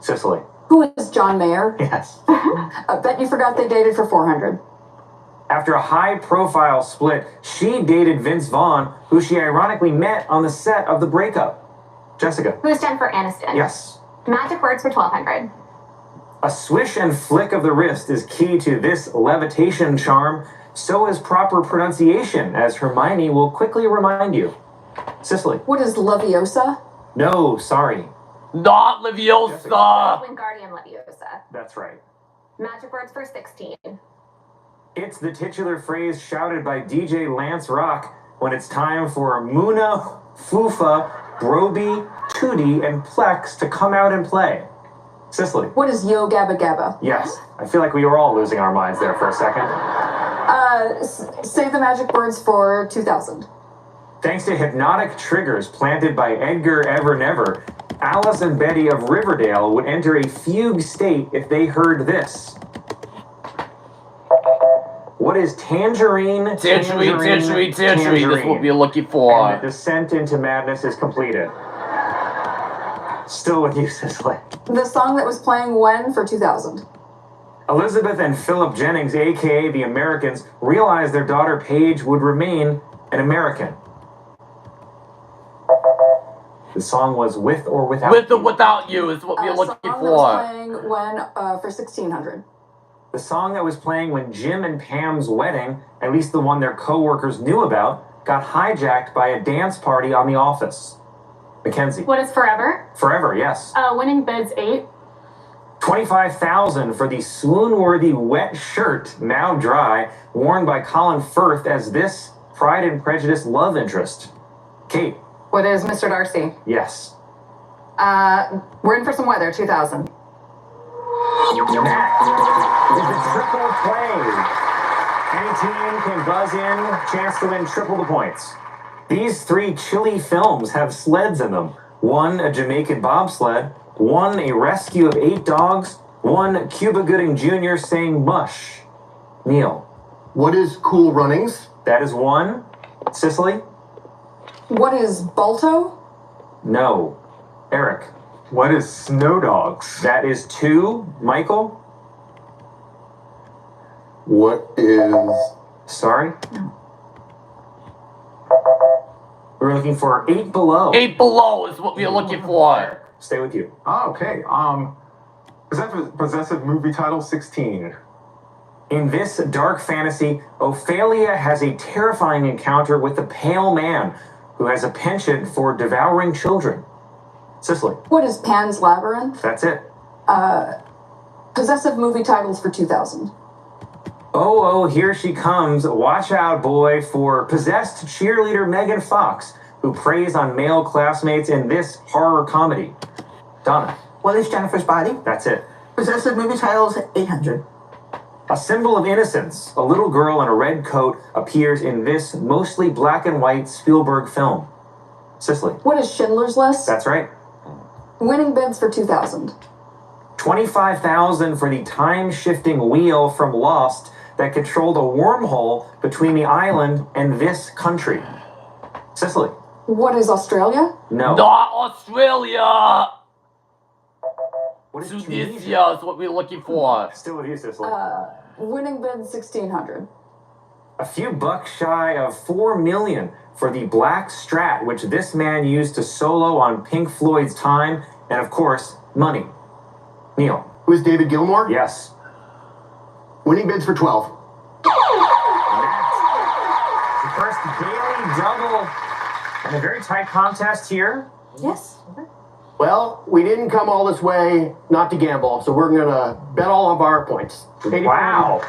Cicely. Who is John Mayer? Yes. Bet you forgot they dated for 400. After a high-profile split, she dated Vince Vaughn, who she ironically met on the set of The Breakup. Jessica. Who is Jennifer Aniston? Yes. Magic words for 1200. A swish and flick of the wrist is key to this levitation charm. So is proper pronunciation, as Hermione will quickly remind you. Cicely. What is Leviosa? No, sorry. Not Leviosa. Wingardium Leviosa. That's right. Magic words for 16. It's the titular phrase shouted by DJ Lance Rock when it's time for Muna, Fufa, Broby, Tootie, and Plex to come out and play. Cicely. What is Yo Gabba Gabba? Yes. I feel like we were all losing our minds there for a second. Say the magic words for 2000. Thanks to hypnotic triggers planted by Edgar Evernever, Alice and Betty of Riverdale would enter a fugue state if they heard this. What is tangerine? Tangerine. That's what we're looking for. And the descent into madness is completed. Still with you, Cicely. The song that was playing when for 2000. Elizabeth and Philip Jennings, a.k.a. the Americans, realized their daughter Paige would remain an American. The song was With or Without With or Without You is what we're looking Song for. that was playing when for 1600. The song that was playing when Jim and Pam's wedding, at least the one their co-workers knew about, got hijacked by a dance party on The Office. Mackenzie. What is Forever? Forever, yes. Winning bids 8. $25,000 for the swoon-worthy wet shirt, now dry, worn by Colin Firth as this Pride and Prejudice love interest. Kate. What is Mr. Darcy? Yes. We're in for some weather, 2000. That is the triple play. Any team can buzz in, chance to win triple the points. These 3 chilly films have sleds in them. One, a Jamaican bobsled, 1, a rescue of 8 dogs. 1, Cuba Gooding Jr. saying mush. Neil. What is Cool Runnings? That is 1. Cicely? What is Balto? No. Eric. What is Snow Dogs? That is 2. Michael? What is... Sorry? We're looking for 8 Below. 8 Below is what we're looking for. Stay with you. Oh, okay. Possessive movie title 16. In this dark fantasy, Ophelia has a terrifying encounter with a pale man who has a penchant for devouring children. Cicely. What is Pan's Labyrinth? That's it. Possessive movie titles for 2000. Oh, here she comes. Watch out, boy, for possessed cheerleader Megan Fox, who preys on male classmates in this horror comedy. Donna. What is Jennifer's Body? That's it. Possessive movie titles 800. A symbol of innocence, a little girl in a red coat appears in this mostly black and white Spielberg film. Cicely. What is Schindler's List? That's right. Winning bids for 2000. 25,000 for the time-shifting wheel from Lost that controlled a wormhole between the island and this country. Cicely. What is Australia? No. Not Australia! What is Tunisia is what we're looking for. Still with you, Cicely. Winning bid 1600. A few bucks shy of $4 million for the black Strat, which this man used to solo on Pink Floyd's Time, and of course, money. Neil. Who is David Gilmour? Yes. Winning bids for 12. The first daily double in a very tight contest here. Yes. Well, we didn't come all this way not to gamble, so we're going to bet all of our points. Wow.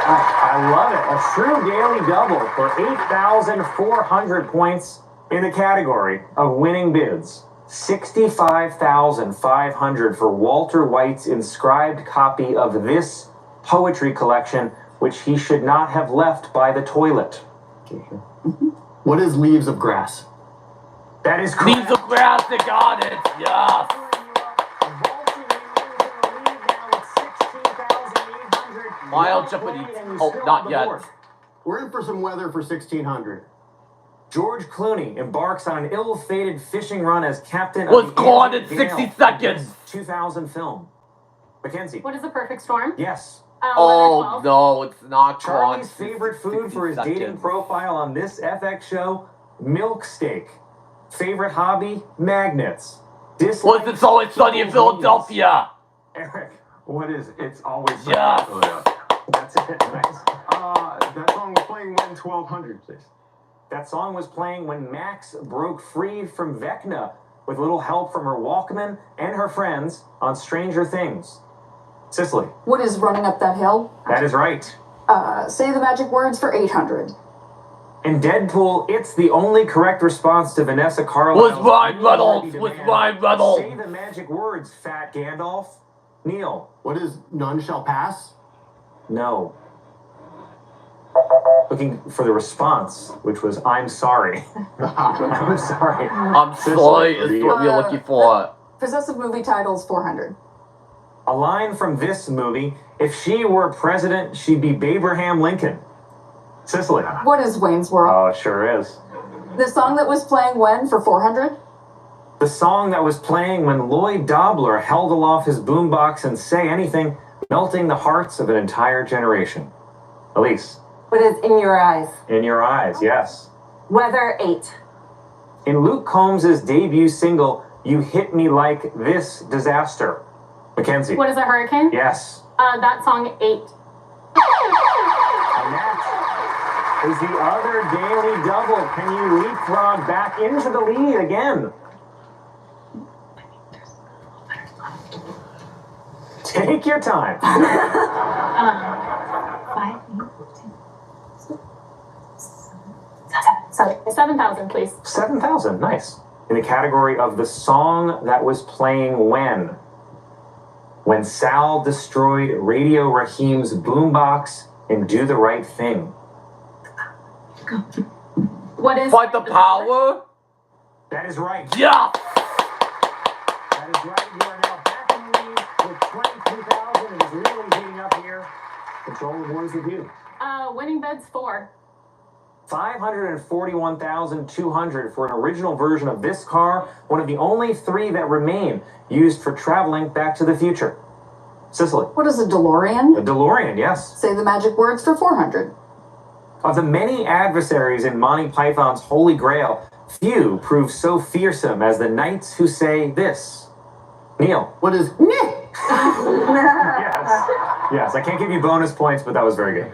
I love it. A true daily double for 8,400 points in the category of winning bids. 65,500 for Walter White's inscribed copy of this poetry collection, which he should not have left by the toilet. What is Leaves of Grass? That is correct. Leaves of Grass, they got it. Yes. Mild Jeopardy. Oh, not yet. We're in for some weather for 1600. George Clooney embarks on an ill-fated fishing run as captain Was of the gone in Gale 60 seconds. 2000 film. Mackenzie. What is the perfect storm? Yes. Oh, no, it's not Charlie's gone. favorite food for his 60 dating seconds. profile on this FX show, milk steak. Favorite hobby, magnets. Was It's Always Sunny in Philadelphia? Eric. What is It's Always Sunny Yes. in Philadelphia? That's it. Nice. That song was playing when 1200, please. That song was playing when Max broke free from Vecna with a little help from her Walkman and her friends on Stranger Things. Cicely. What is Running Up That Hill? That is right. Say the magic words for 800. In Deadpool, it's the only correct response to Vanessa Carlisle's... Was Ryan Reynolds. Was Ryan Reynolds. Say the magic words, Fat Gandalf. Neil. What is None Shall Pass? No. Looking for the response, which was, I'm sorry. I'm sorry. I'm sorry is what we're looking for. Possessive movie titles 400. A line from this movie, if she were president, she'd be Abraham Lincoln. Cicely. What is Wayne's World? Oh, it sure is. The song that was playing when for 400? The song that was playing when Lloyd Dobler held aloft his boombox and Say Anything, melting the hearts of an entire generation. Elise. What is In Your Eyes? In Your Eyes, yes. Weather 8. In Luke Combs' debut single, You Hit Me Like This Disaster. Mackenzie. What is a hurricane? Yes. That song 8. And that is the other daily double. Can you leapfrog back into the lead again? Take your time. 7,000, please. 7,000, nice. In the category of the song that was playing when? When Sal destroyed Radio Raheem's boombox and Do the Right Thing. What is Fight the Power? That is right. Yeah. That is right. You are now back in the lead with 22,000. It is really heating up here. Control the boards with you. Winning beds 4. 541,200 for an original version of this car, one of the only 3 that remain used for traveling back to the future. Sicily. What is a DeLorean? A DeLorean, yes. Say the magic words for 400. Of the many adversaries in Monty Python's Holy Grail, few prove so fearsome as the knights who say this. Neil. What is Yes, I can't give you bonus points, but that was very good.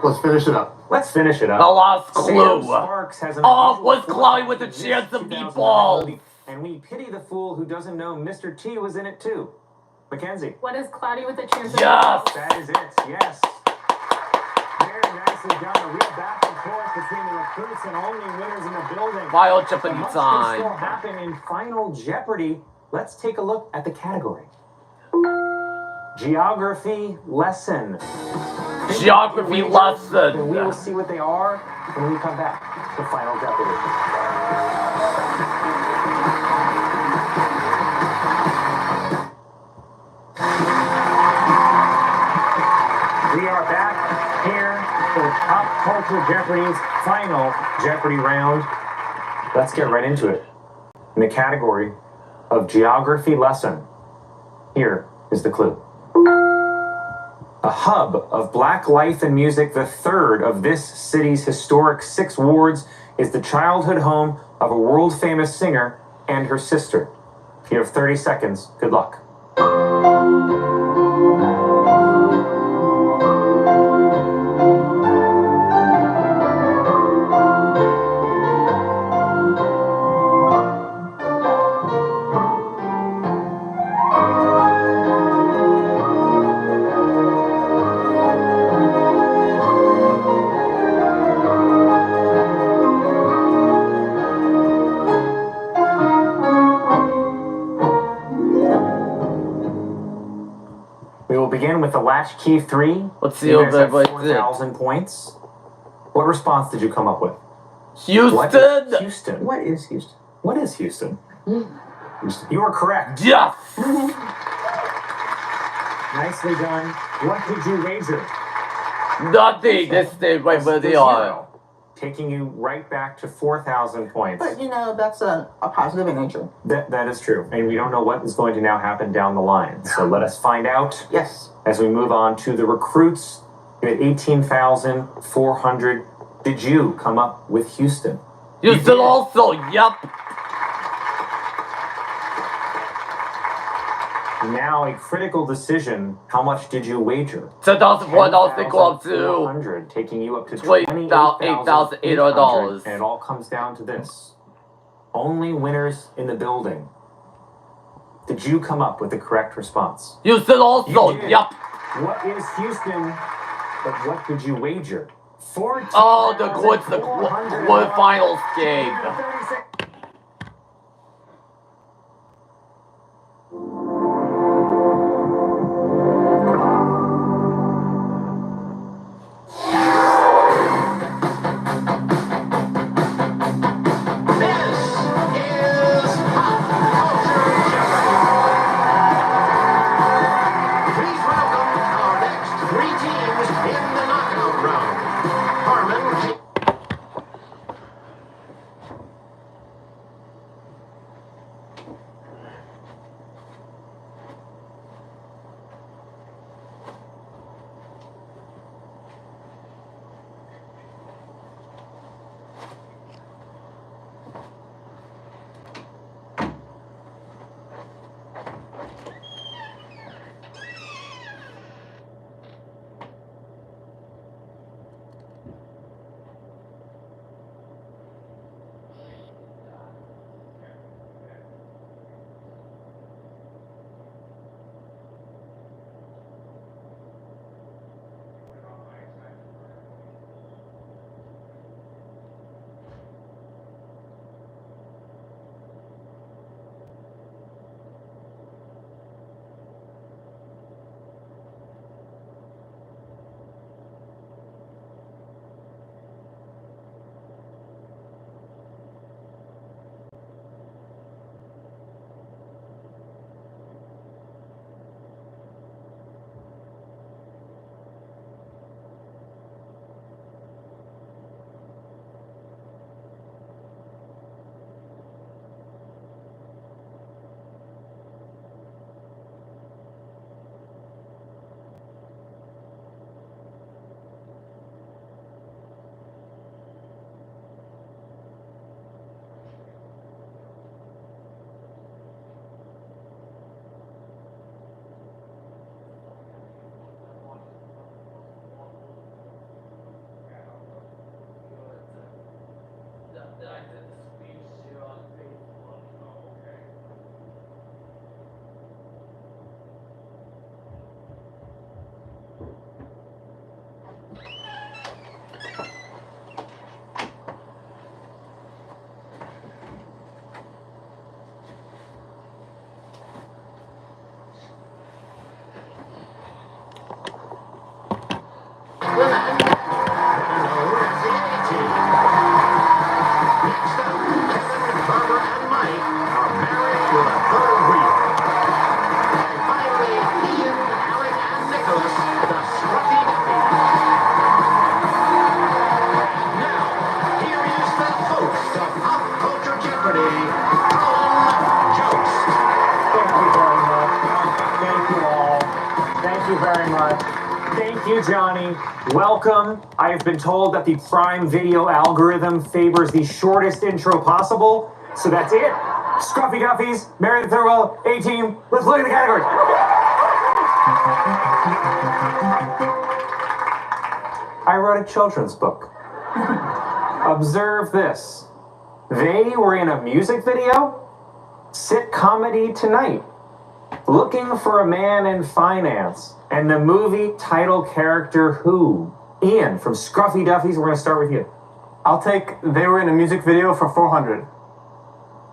Let's finish it up. Let's finish it up. The last clue. Sparks has an Was Chloe with a chance of meatballs? And we pity the fool who doesn't know Mr. T was in it too. Mackenzie. What is Cloudy with a chance of Yes. That is it, yes. Very nicely done. A real back and forth between the recruits and only winners in the building. Final Jeopardy Much can still time. happen in Final Jeopardy. Let's take a look at the category. Geography lesson. Geography lesson. And we will see what they are when we come back to Final Jeopardy. We are back here for Pop Culture Jeopardy's final Jeopardy round. Let's get right into it. In the category of geography lesson, here is the clue. A hub of black life and music, the third of this city's historic 6 wards, is the childhood home of a world-famous singer and her sister. You have 30 seconds. Good luck. We will begin with the Latchkey 3. Let's see You what guys have everybody did. 4,000 points. What response did you come up with? Houston. What is Houston? What is Houston? What is Houston? You are correct. Yes. Nicely done. What did you wager? Nothing. This thing right where they are. 0. Taking you right back to 4,000 points. But you know, that's a positive in nature. That is true. And we don't know what is going to now happen down the line. So let us find out Yes. as we move on to the recruits. You had 18,400. Did you come up with Houston? Houston also. Yep. Now a critical decision. How much did you wager? $10,400 to go up to 400, taking you up to $28,800. And it all comes down to this. Only winners in the building. Did you come up with the correct response? Houston also. You did. Yep. What is Houston? But what did you wager? Oh, the quarterfinals game. the man known as the A-Team. Next up, Kevin, Barbara, and Mike are married with a third wheel. And finally, Ian, Alec, and Nicholas, the Scruffy Duffies. Now, here is the host of Pop Culture Jeopardy, Alan Jost. Thank you very much. Thank you all. Thank you very much. Thank you, Johnny. Welcome. I have been told that the Prime Video algorithm favors the shortest intro possible, so that's it. Scruffy Duffies, Marry the Third A-Team. Let's look at the categories. I wrote a children's book. Observe this. They were in a music video. Sit Comedy Tonight. Looking for a Man in Finance. And the movie title character who? Ian, from Scruffy Duffies, we're going to start with you. I'll take They Were in a Music Video for 400.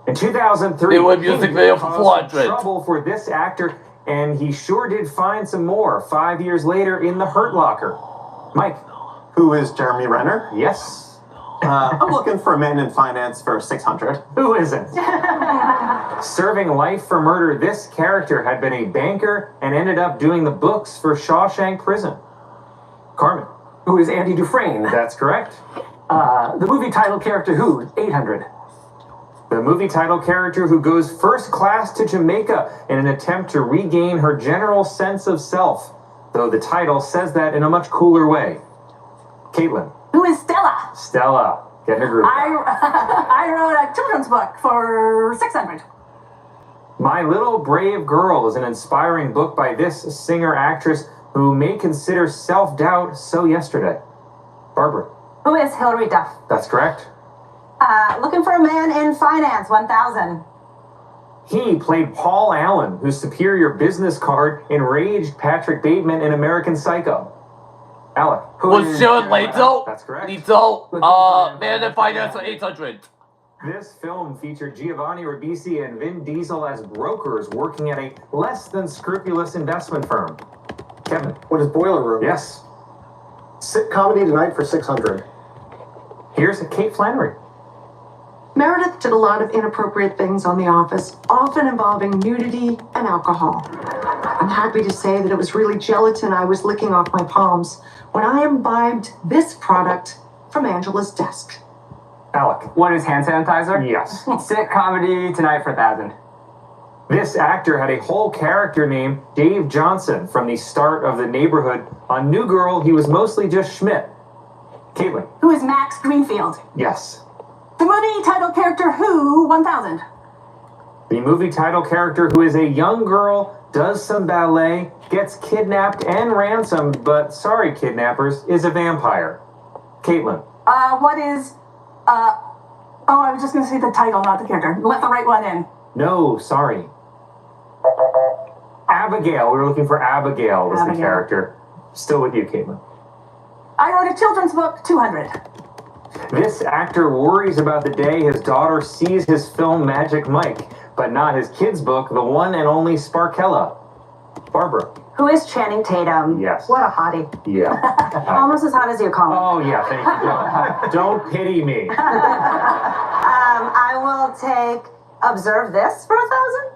In 2003, They were in a music video for caused 400. trouble for this actor, and he sure did find some more 5 years later in the Hurt Locker. Mike. Who is Jeremy Renner? Yes. I'm looking for a Man in Finance for 600. Who isn't? Serving life for murder, this character had been a banker and ended up doing the books for Shawshank Prison. Carmen. Who is Andy Dufresne? That's correct. The movie title character who? 800. The movie title character who goes first class to Jamaica in an attempt to regain her general sense of self, though the title says that in a much cooler way. Caitlin. Who is Stella? Stella. Get in a group. I wrote a children's book for 600. My Little Brave Girl is an inspiring book by this singer-actress who may consider self-doubt so yesterday. Barbara. Who is Hilary Duff? That's correct. Looking for a Man in Finance, 1,000. He played Paul Allen, whose superior business card enraged Patrick Bateman in American Psycho. Alec. Was Sharon Leto? That's correct. Leto, Man in Finance for 800. This film featured Giovanni Ribisi and Vin Diesel as brokers working at a less than scrupulous investment firm. Kevin. What is Boiler Room? Yes. Sit Comedy Tonight for 600. Here's Kate Flannery. Meredith did a lot of inappropriate things on The Office, often involving nudity and alcohol. I'm happy to say that it was really gelatin I was licking off my palms when I imbibed this product from Angela's desk. Alec. What is hand sanitizer? Yes. Sit Comedy Tonight for 1,000. This actor had a whole character named Dave Johnson from the start of The Neighborhood. On New Girl, he was mostly just Schmidt. Caitlin. Who is Max Greenfield? Yes. The movie title character who, 1,000. The movie title character who is a young girl, does some ballet, gets kidnapped and ransomed, but sorry kidnappers, is a vampire. Caitlin. What is, I was just gonna say the title, not the character. Let the right one in. No, sorry. Abigail. We were looking for Abigail was the character. Still with you, Caitlin. I wrote a children's book, 200. This actor worries about the day his daughter sees his film Magic Mike, but not his kid's book, the one and only Sparkella. Barbara. Who is Channing Tatum? Yes. What a hottie. Yeah. Almost as hot as you, Colin. Oh, yeah, thank you. Don't pity me. I will take Observe This for 1,000.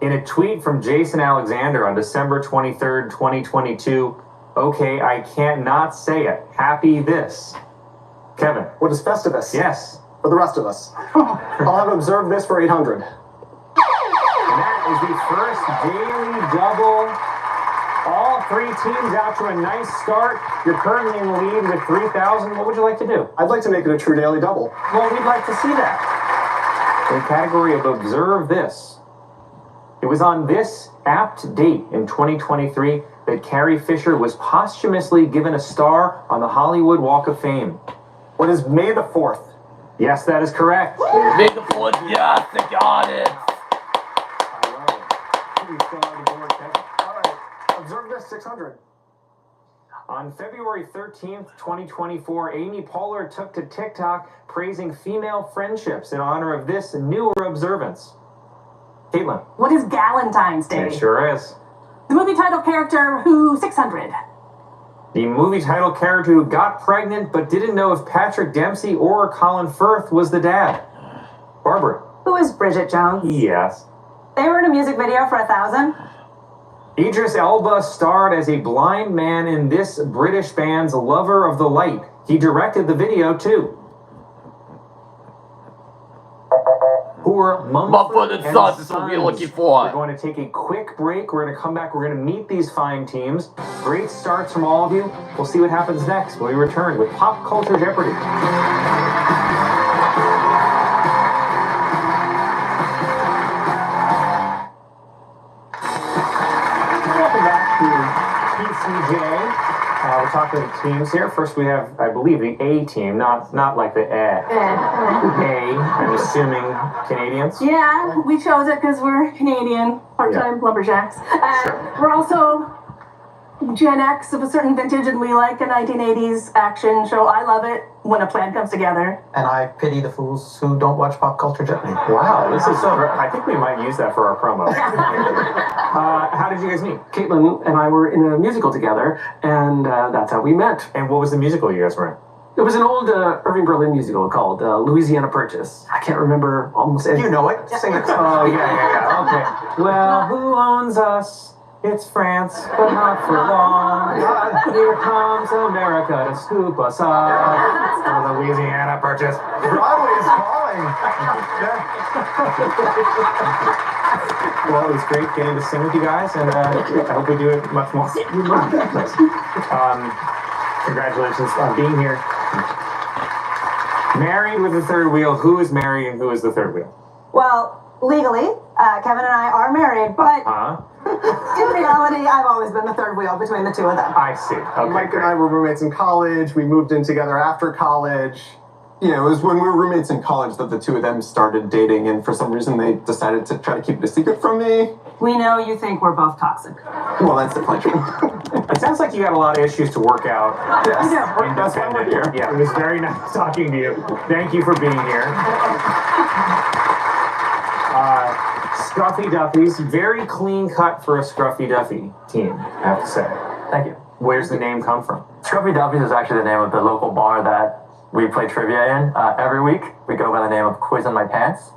In a tweet from Jason Alexander on December 23rd, 2022, okay, I can't not say it. Happy this. Kevin. What is Festivus? Yes. For the rest of us. I'll have Observed This for 800. And that is the first daily double. All three teams out to a nice start. You're currently in the lead with 3,000. What would you like to do? I'd like to make it a true daily double. Well, we'd like to see that. In the category of Observe This, it was on this apt date in 2023 that Carrie Fisher was posthumously given a star on the Hollywood Walk of Fame. What is May the 4th? Yes, that is correct. May the 4th, yes, they got it. Observe This 600. On February 13th, 2024, Amy Poehler took to TikTok praising female friendships in honor of this newer observance. Caitlin. What is Galentine's Day? It sure is. The movie title character who, 600. The movie title character who got pregnant but didn't know if Patrick Dempsey or Colin Firth was the dad. Barbara. Who is Bridget Jones? Yes. They were in a music video for 1,000. Idris Elba starred as a blind man in this British band's Lover of the Light. He directed the video too. Who are Mumford and Sons is what we're looking for. We're going to take a quick break. We're going to come back. We're going to meet these fine teams. Great starts from all of you. We'll see what happens next when we return with Pop Culture Jeopardy. Welcome back to PCJ. We're talking to the teams here. First, we have, I believe, the A team, not like the A. I'm assuming Canadians. Yeah, we chose it because we're Canadian, part-time lumberjacks. We're also Gen X of a certain vintage, and we like a 1980s action show. I love it when a plan comes together. And I pity the fools who don't watch Pop Culture Jeopardy. Wow, this is. I think we might use that for our promo. How did you guys meet? Caitlin and I were in a musical together, and that's how we met. And what was the musical you guys were in? It was an old Irving Berlin musical called Louisiana Purchase. I can't remember almost anything. You know it. Sing it. Oh, yeah. Okay. Well, who owns us? It's France, but not for long. Here comes America to scoop us up. The Louisiana Purchase. Broadway is calling. Well, it was great getting to sing with you guys, and I hope we do it much more. Congratulations on being here. Married with the third wheel. Who is married and who is the third wheel? Well, legally, Kevin and I are married, but in reality, I've always been the third wheel between the two of them. I see. Okay, Mike and I were roommates in college. We moved in together after college. Yeah, it was when we were roommates in college that the two of them started dating, and for some reason they decided to try to keep it a secret from me. We know you think we're both toxic. Well, that's the pleasure. It sounds like you got a lot of issues to work out. Yes. That's why we're here. Yeah, it was very nice talking to you. Thank you for being here. Scruffy Duffy's very clean cut for a Scruffy Duffy team, I have to say. Thank you. Where's the name come from? Scruffy Duffy's is actually the name of the local bar that we play trivia in. Every week, we go by the name of Quiz on My Pants.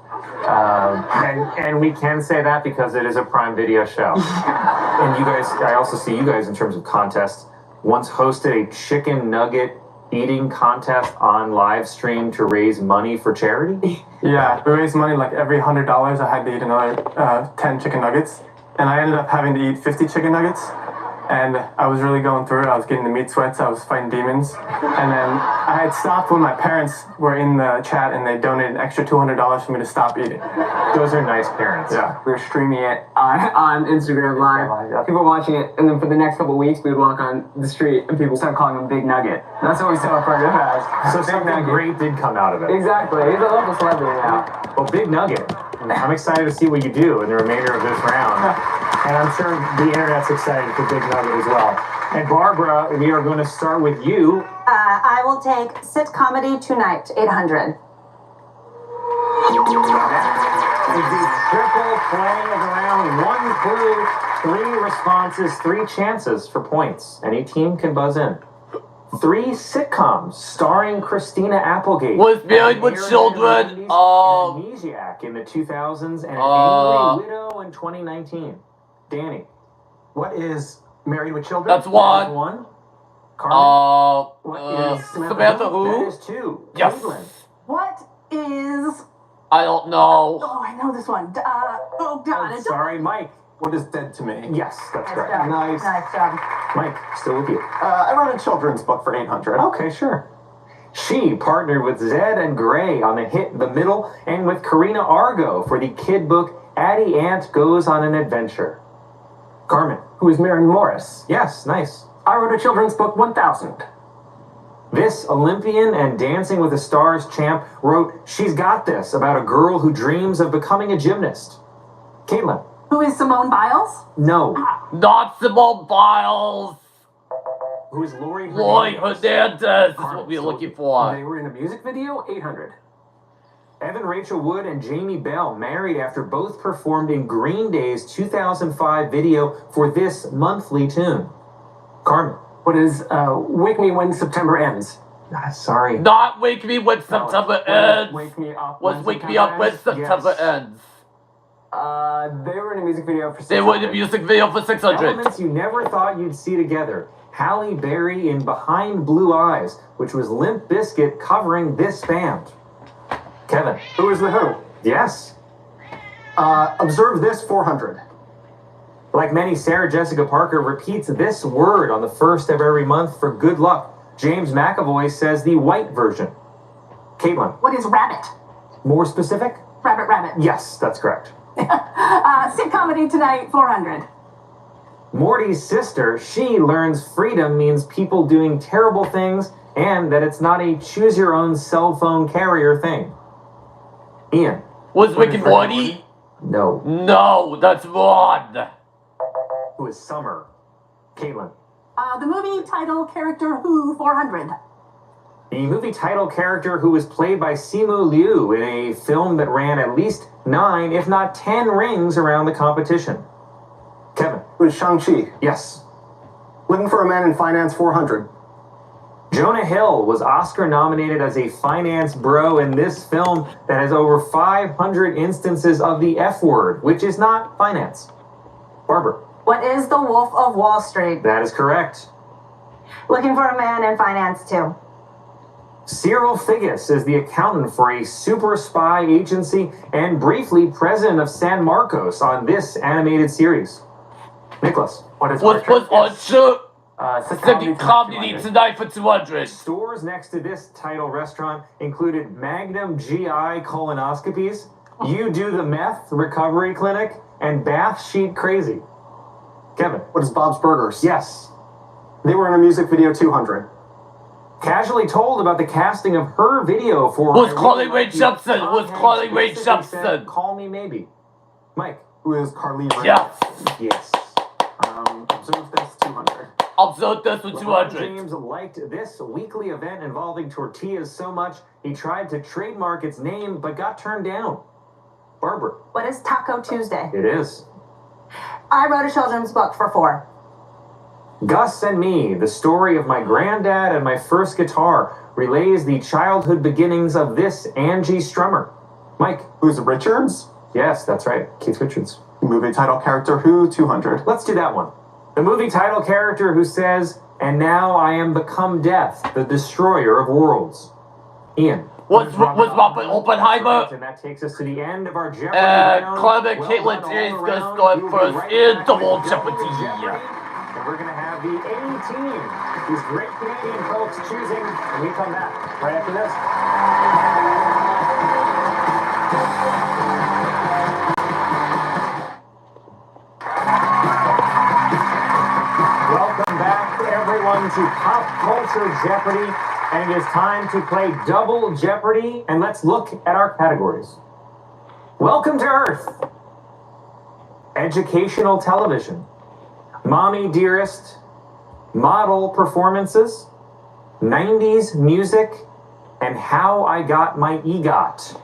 And we can say that because it is a Prime Video show. And you guys, I also see you guys in terms of contests, once hosted a chicken nugget eating contest on live stream to raise money for charity? Yeah, we raised money like every $100. I had to eat another 10 chicken nuggets. And I ended up having to eat 50 chicken nuggets. And I was really going through it. I was getting the meat sweats. I was fighting demons. And then I had stopped when my parents were in the chat and they donated an extra $200 for me to stop eating. Those are nice parents. Yeah. We were streaming it on Instagram Live. People were watching it, and then for the next couple of weeks, we would walk on the street and people started calling him Big Nugget. That's what we saw for it as. So something great did come out of it. Exactly. He's a local celebrity now. Well, Big Nugget, I'm excited to see what you do in the remainder of this round. And I'm sure the internet's excited for Big Nugget as well. And Barbara, we are going to start with you. I will take Sit Comedy Tonight, 800. It's the triple play of the round. 1 clue, 3 responses, 3 chances for points. Any team can buzz in. 3 sitcoms starring Christina Applegate. Was Married with Children. Amnesiac in the 2000s and Angry Widow in 2019. Danny. What is Married with Children? That's one. One. Carmen. Samantha who? That is 2. Yes. Cleveland. What is... I don't know. Oh, I know this one. Oh, God. Oh, sorry, Mike. What is Dead to Me? Yes, that's correct. Nice. Nice job. Mike, still with you. I wrote a children's book for 800. Okay, sure. She partnered with Zed and Gray on the hit The Middle and with Karina Argo for the kid book Addie Ant Goes on an Adventure. Carmen. Who is Maren Morris? Yes, nice. I wrote a children's book, 1000. This Olympian and Dancing with the Stars champ wrote She's Got This about a girl who dreams of becoming a gymnast. Caitlin. Who is Simone Biles? No. Not Simone Biles. Who is Lori Hernandez is what we're looking for. They were in a music video, 800. Evan Rachel Wood and Jamie Bell married after both performed in Green Day's 2005 video for this monthly tune. Carmen. What is Wake Me When September Ends? Sorry. Not Wake Me When September Ends. Wake Me Up. Was Wake Me Up When September Ends. They were in a music video for 600. They were in a music video for 600. Elements you never thought you'd see together. Halle Berry in Behind Blue Eyes, which was Limp Bizkit covering this band. Kevin. Who is the Who? Yes. Observe this 400. Like many, Sarah Jessica Parker repeats this word on the first of every month for good luck. James McAvoy says the white version. Caitlin. What is rabbit? More specific? Rabbit, rabbit. Yes, that's correct. Sit comedy tonight, 400. Morty's sister, she learns freedom means people doing terrible things and that it's not a choose-your-own cell phone carrier thing. Ian. Was Rick and Morty? No. No, that's Ron. Who is Summer? Caitlin. The movie title character Who, 400. The movie title character who was played by Simu Liu in a film that ran at least 9, if not 10 rings around the competition. Kevin. Who is Shang-Chi? Yes. Looking for a Man in Finance 400. Jonah Hill was Oscar nominated as a finance bro in this film that has over 500 instances of the F word, which is not finance. Barbara. What is the Wolf of Wall Street? That is correct. Looking for a man in finance too. Cyril Figgis is the accountant for a super spy agency and briefly president of San Marcos on this animated series. Nicholas. What is Archer? Sending comedy tonight for 200. Stores next to this title restaurant included Magnum GI colonoscopies, You Do the Meth Recovery Clinic, and Bath Sheet Crazy. Kevin. What is Bob's Burgers? Yes. They were in a music video 200. Casually told about the casting of her video for... Was Carly Rae Jepsen? Was Carly Rae Jepsen? Call Me Maybe. Mike. Who is Carly Rae? Yes. Yes. Observe this 200. Observe this for 200. James liked this weekly event involving tortillas so much he tried to trademark its name but got turned down. Barbara. What is Taco Tuesday? It is. I wrote a children's book for 4. Gus and Me, the story of my granddad and my first guitar, relays the childhood beginnings of this Angie Strummer. Mike. Who's Richards? Yes, that's right. Keith Richards. Movie title character Who, 200. Let's do that one. The movie title character who says, "And now I am become death, the destroyer of worlds." Ian. Was Robert Oppenheimer? And that takes us to the end of our Jeopardy round. Climate Caitlin is going to start first in double Jeopardy. And we're going to have the A team, these great Canadian folks choosing, and we come back right after this. Welcome back, everyone, to Pop Culture Jeopardy. And it is time to play Double Jeopardy, and let's look at our categories. Welcome to Earth. Educational television. Mommy Dearest. Model performances. 90s music. And How I Got My EGOT.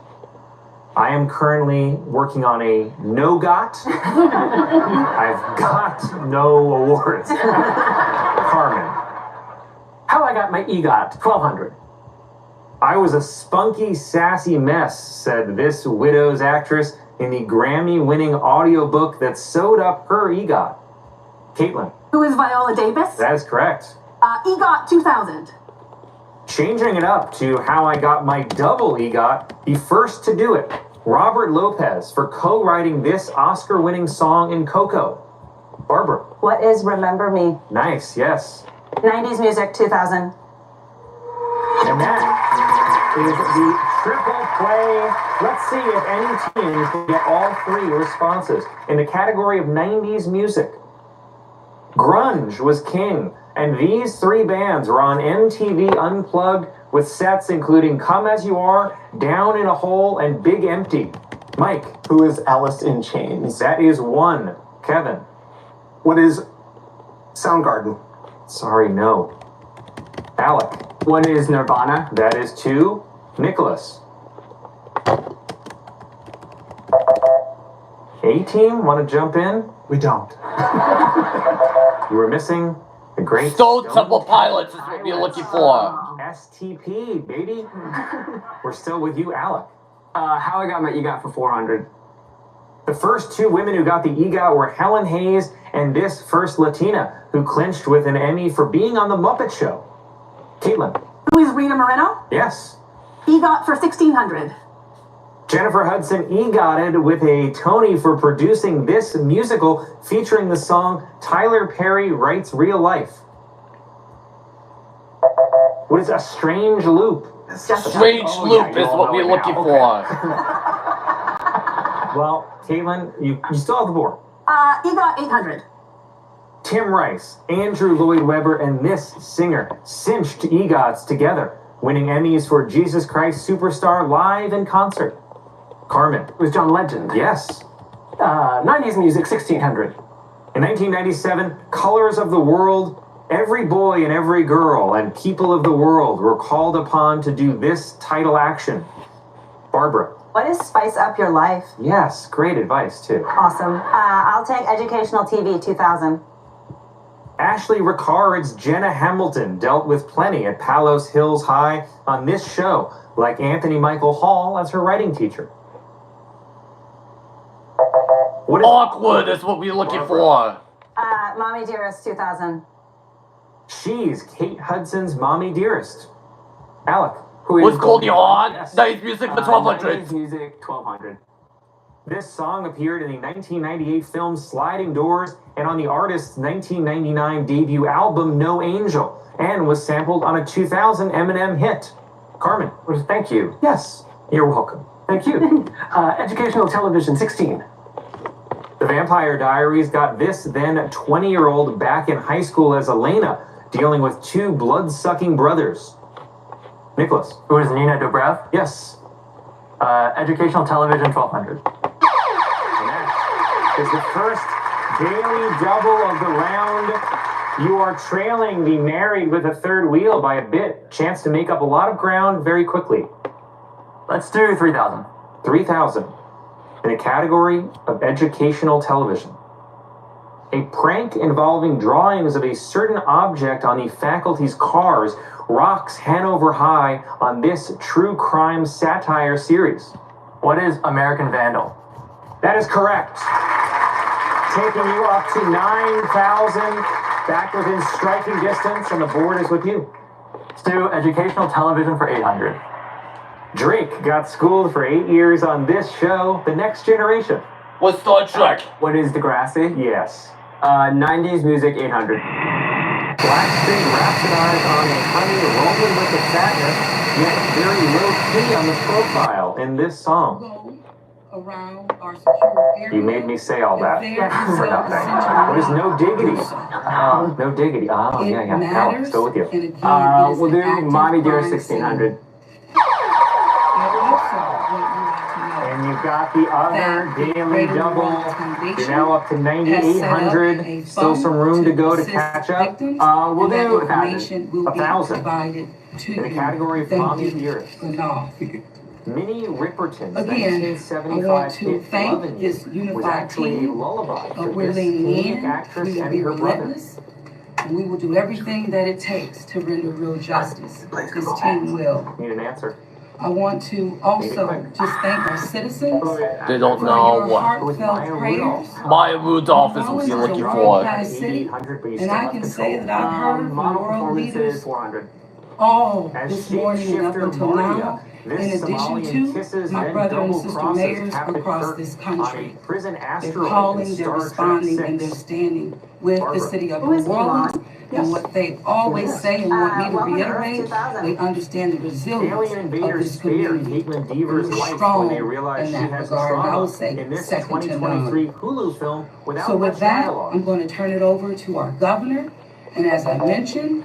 I am currently working on a no-got. I've got no awards. Carmen. How I Got My EGOT, 1200. I was a spunky, sassy mess, said this widow's actress in the Grammy-winning audiobook that sewed up her EGOT. Caitlin. Who is Viola Davis? That is correct. EGOT 2000. Changing it up to How I Got My Double EGOT, the first to do it, Robert Lopez, for co-writing this Oscar-winning song in Coco. Barbara. What is Remember Me? Nice, yes. 90s music 2000. And that is the triple play. Let's see if any team can get all 3 responses. In the category of 90s music, grunge was king, and these 3 bands were on MTV Unplugged with sets including Come As You Are, Down in a Hole, and Big Empty. Mike. Who is Alice in Chains? That is 1. Kevin. What is Soundgarden? Sorry, no. Alec. What is Nirvana? That is 2. Nicholas. A-team, want to jump in? We don't. You were missing The Great Stone Temple Pilots is what we're looking for. STP, baby. We're still with you, Alec. How I got my EGOT for 400. The first two women who got the EGOT were Helen Hayes and this first Latina, who clinched with an Emmy for being on The Muppet Show. Caitlin. Who is Rita Moreno? Yes. EGOT for 1600. Jennifer Hudson EGOTted with a Tony for producing this musical featuring the song Tyler Perry Writes Real Life. What is a strange loop? Strange loop is what we're looking for. Well, Caitlin, you still have the board. EGOT 800. Tim Rice, Andrew Lloyd Webber, and this singer cinched EGOTs together, winning Emmys for Jesus Christ Superstar live in concert. Carmen. It was John Legend. Yes. 90s music, 1600. In 1997, Colors of the World, every boy and every girl and people of the world were called upon to do this title action. Barbara. What is Spice Up Your Life? Yes, great advice, too. Awesome. I'll take Educational TV 2000. Ashley Ricard's Jenna Hamilton dealt with plenty at Palos Hills High on this show, like Anthony Michael Hall as her writing teacher. What is Awkward is what we're looking for. Mommy Dearest 2000. She's Kate Hudson's Mommy Dearest. Alec. Who's Goldie Hawn? 90s music for 1200. 90s music, 1200. This song appeared in the 1998 film Sliding Doors and on the artist's 1999 debut album No Angel, and was sampled on a 2000 Eminem hit. Carmen. Thank you. Yes, you're welcome. Thank you. Educational television, 16. The Vampire Diaries got this then 20-year-old back in high school as Elena, dealing with two blood-sucking brothers. Nicholas. Who is Nina Dobrev? Yes. Educational television, 1200. And that is the first daily double of the round. You are trailing the Married with a Third Wheel by a bit. Chance to make up a lot of ground very quickly. Let's do 3,000. 3,000. In a category of educational television. A prank involving drawings of a certain object on the faculty's cars rocks Hanover High on this true crime satire series. What is American Vandal? That is correct. Taking you up to 9,000, back within striking distance, and the board is with you. Let's do educational television for 800. Drake got schooled for 8 years on this show, The Next Generation. What's Star Trek? What is Degrassi? Yes. 90s music, 800. Blackstreet rhapsodized on a honey rolling with the sadness, yet very low key on the profile in this song. Around our secure area. You made me say all that for nothing. What is No Diggity? No Diggity. Oh, yeah. Alex, go with you. We'll do Mommy Dearest 1600. And you've got the other daily double. You're now up to 9,800. Still some room to go to catch up. We'll do 1,000. 1,000. In the category of Mommy Dearest. Minnie Ripperton's Again, 1975 I want to hit thank Lovin' You this unified was actually team. a lullaby for We're this leaning comedic in. actress We will and be her brother. relentless. And we will do everything that it takes to render real justice. This team will. Need an answer. I want to also just thank our citizens. They don't for know your what. heartfelt prayers. Maya Rudolph is what you're looking for. City, and I can say that I've heard from world leaders 400. all As this morning and up until now. In addition to my brother and sister mayors across this country, they're calling, they're responding, and they're standing with the city of New Orleans. And what they always say and want me to reiterate, they understand the resilience of this community. Caitlin Deaver's We're life strong when they realized in she that has regard. And I trauma would say in this second to 2023 none. Hulu film without So with much that, dialogue. I'm going to turn it over to our governor. And as I mentioned,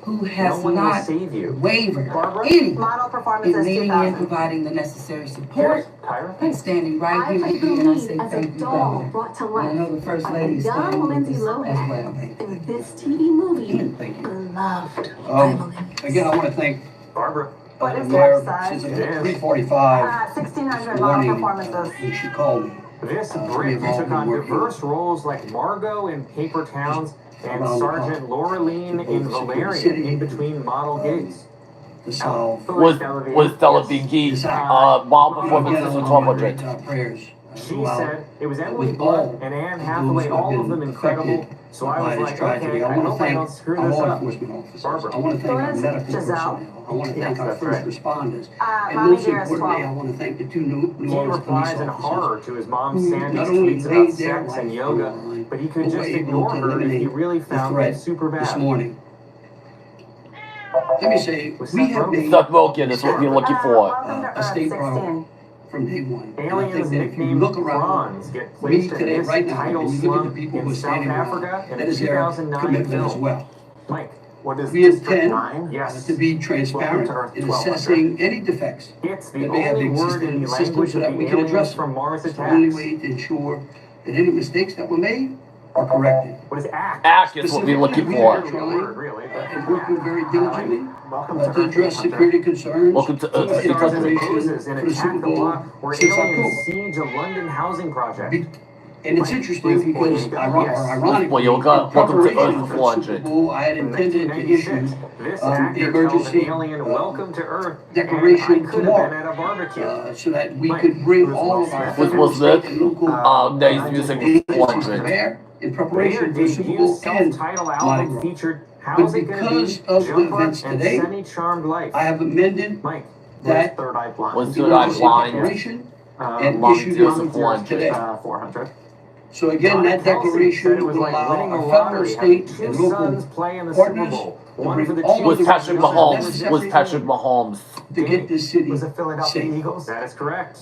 who has No One Will not Save You. wavered any Model in performances leaning in, 2000. providing the necessary support, Tyra? and standing right here with you. And I say thank you, Governor. I know the First Lady standing with us as well. Thank you. In this TV movie, Thank you. loved. Again, I want to thank Barbara. What is Mayor. that She's size? at 3:45 1600 this model morning performances. when she called me. This we Brit have all took been on working. diverse roles like Margot in Paper Towns And around the Sergeant park. Laureline To in both secure the Valerian city, in between model gigs. to solve. Was Stella Binky while before the Again, I system want to 1200? reiterate our prayers She throughout, said it was Emily with Blunt all and Anne of Hathaway, those who all have of them been incredible. affected So I by was this like, tragedy. okay, I I want to hope I don't thank screw our this law up. enforcement officers. Barbara. I want to thank our Who is medical Giselle? personnel. I want to thank our that's first right. responders. And Mommy most Dearest importantly, 12. I want to thank the two New He Orleans police replies in officers horror to his mom who Sandy's not only tweets laid about their sex life and on yoga, the line, but he could but were just able ignore to her if he eliminate really the found threat it super this bad. morning. Let me say, Was we Seth have Rogen? made Seth Rogen is what we're looking for. Welcome to a Earth state 16. priority from day one. And I Aliens think that if you nicknamed look around prawns get me placed in today, this right now, title and you look at the slump people who in are South standing around, Africa in that a is their 2009 commitment as film. well. Mike, what is We District intend 9? Yes. to be Welcome transparent to Earth in 1200. assessing any defects It's the that may have only word existed in in the the system language so of that the we can address aliens them. from Mars It's the only attacks. way to ensure that any mistakes that were made are corrected. What is ACT? ACT is what we're looking Specifically, we are for. trying Really, and working very diligently Welcome to address security concerns Welcome to for Earth the 800. preparation and for the Super attack the Bowl block where since aliens October. siege a London housing project. And it's interesting because, ironically, Well, you'll in go- welcome to preparation Earth for the 400. Super Bowl, I had In intended to 1996, issue this the actor tells emergency an alien, welcome to Earth, declaration and I could have been tomorrow, at a barbecue. so that we could bring all of our Which federal, was state, the and local Nays Music agencies to 400. prepare in Their preparation for the Super debut Bowl and self-titled Mardi album Gras. featured But How's It Gonna because Be, of the Jumper, events and today, Semi-Charmed Life. I have amended Mike, that Third Eye Blind? Was Third Eye emergency Blind? declaration and Mommy issued Dearest it 400. today. 400. So again, Don that Kelsey said declaration it was will like allow winning a our federal, lottery, state, having and two local sons play in the Super partners Bowl. to One for bring the all of Was the Patrick resources Mahomes. necessary Was Patrick Mahomes. to get this city Was it Philadelphia safe. Eagles? That is correct.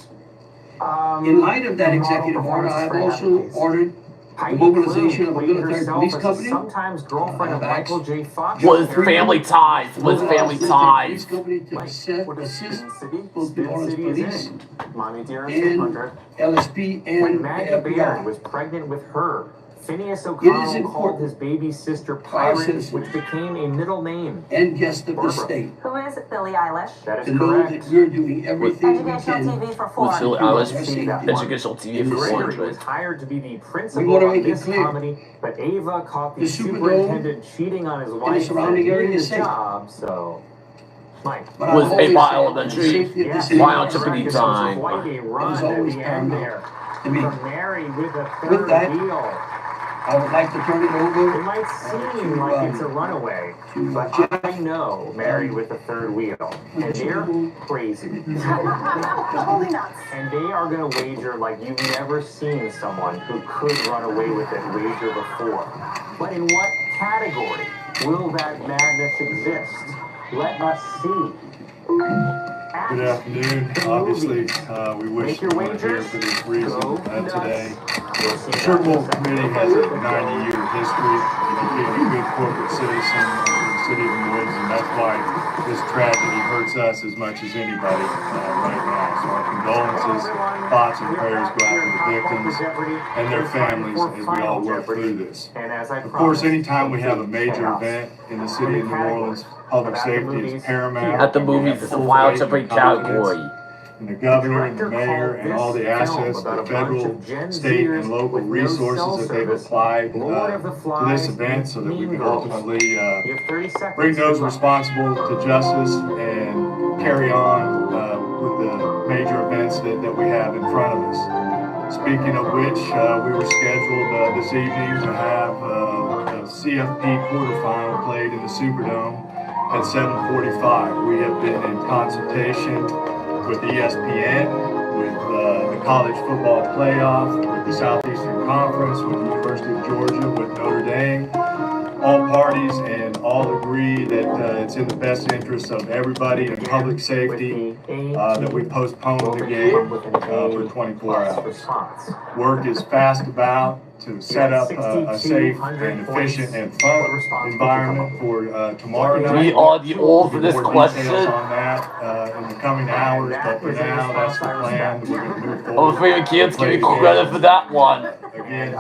In light of that Model executive order, performance I have for also athletes. ordered the Heidi mobilization Klum of a played military herself police as a company. sometimes girlfriend of Backs Michael J. Fox. Was Family Ties. Was Family Mobilize the Ties. police company to assist both the Spin Orleans City is Police in. Mommy Dearest and 800. LSP When and the Maggie Baird FBI. was pregnant with her, Phineas It is O'Connell called important his baby sister for our Pirate, citizens which became a middle name. and guests of the Barbara. state Who is Billie Eilish? That is to know correct. that we're doing everything we Educational can. TV for Was 4. Phil to Alice. our safety. Educational TV for Gregory was 400. hired to be the We principal want to on make it this clear. comedy, but Ava caught the The Superdome superintendent cheating on his wife surrounding area his is safe. job, so... Mike. But Was I've always Ava said Elementary. the safety of the Yes, city Why on is Jeopardy correct. time? Quite a run is at always the end there. paramount to me. From Mary with a With third that, wheel. I would like to turn it It over might seem like it's a runaway, but I know Mary with the third wheel, and they're crazy. Holy nuts. And they are going to wager like you've never seen someone who could run away with it wager before. But in what category will that madness exist? Let us see. Good afternoon. Obviously, we wish we weren't here for this reason today. The Super Bowl Committee has a 90-year history. It became a good corporate citizen of the city of New Orleans, and that's why this tragedy hurts us as much as anybody right now. So our condolences, thoughts, and prayers go out to the victims and their families as we all work through this. Of course, anytime we have a major event in the city of New Orleans, public safety is paramount. At the movies, it's a Wild Jeopardy category. And the governor and the mayor and all the assets, the federal, state, and local resources that they've applied to this event so that we can ultimately bring those responsible to justice and carry on with the major events that we have in front of us. Speaking of which, we were scheduled this evening to have a CFP quarterfinal played in the Superdome at 7:45. We have been in consultation with ESPN, with the College Football Playoff, with the Southeastern Conference, with the University of Georgia, with Notre Dame. All parties and all agree that it's in the best interest of everybody and public safety that we postpone the game for 24 hours. Work is fast about to set up a safe and efficient and fun environment for tomorrow night. We are the all for this More question. details on that in the coming hours, but for now, that's the plan. We're going to move I'm forward. afraid you can't give me credit for that one. Again,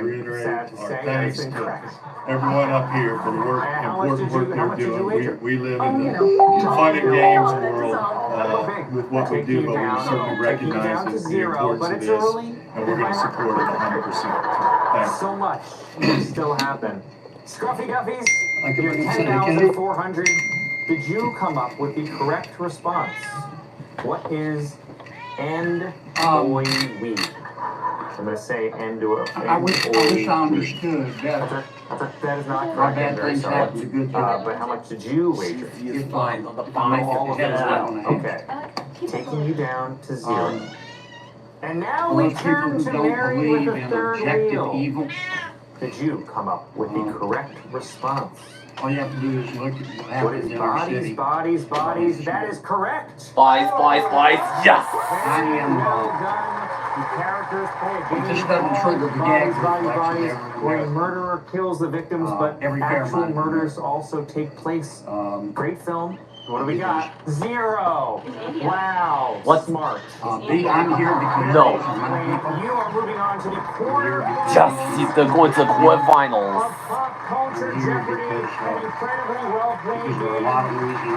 we reiterate our thanks to everyone up here for the work, important work they're doing. We live in the fun and games world with what we do, but we certainly recognize the importance of this, and we're going to support it 100%. Thanks. So much can still happen. Scruffy Duffies, Like you're American Senator Kennedy. 10,400. Did you come up with the correct response? What is end boy weed? I'm going to say end or I wish I understood better. That is not Why correct. bad I'm very things sorry. happen to good people. But how much did you wager? You're fine. On the All of Head it. on the head. Okay. Taking you down to 0. And now All we those people turn who to don't Mary believe with the in third objective wheel. evil, Did you come up with the correct response? all you have to do is look at what What happens is in our bodies, city. bodies, bodies? That is correct. Spies, yes! I am. Well done. The characters play a game This doesn't called trigger the Bodies, gag Bodies, reflex Bodies, everywhere. where a murderer kills the victims, but every actual Paramount. murders also take place. Great film. What do we got? 0. Wow. What? Smart. I'm here because No. You are moving on to the quarter. Yes, he's going to the quarterfinals. Of pop culture I'm here Jeopardy, because an incredibly well-played because of a game. lot of reasons.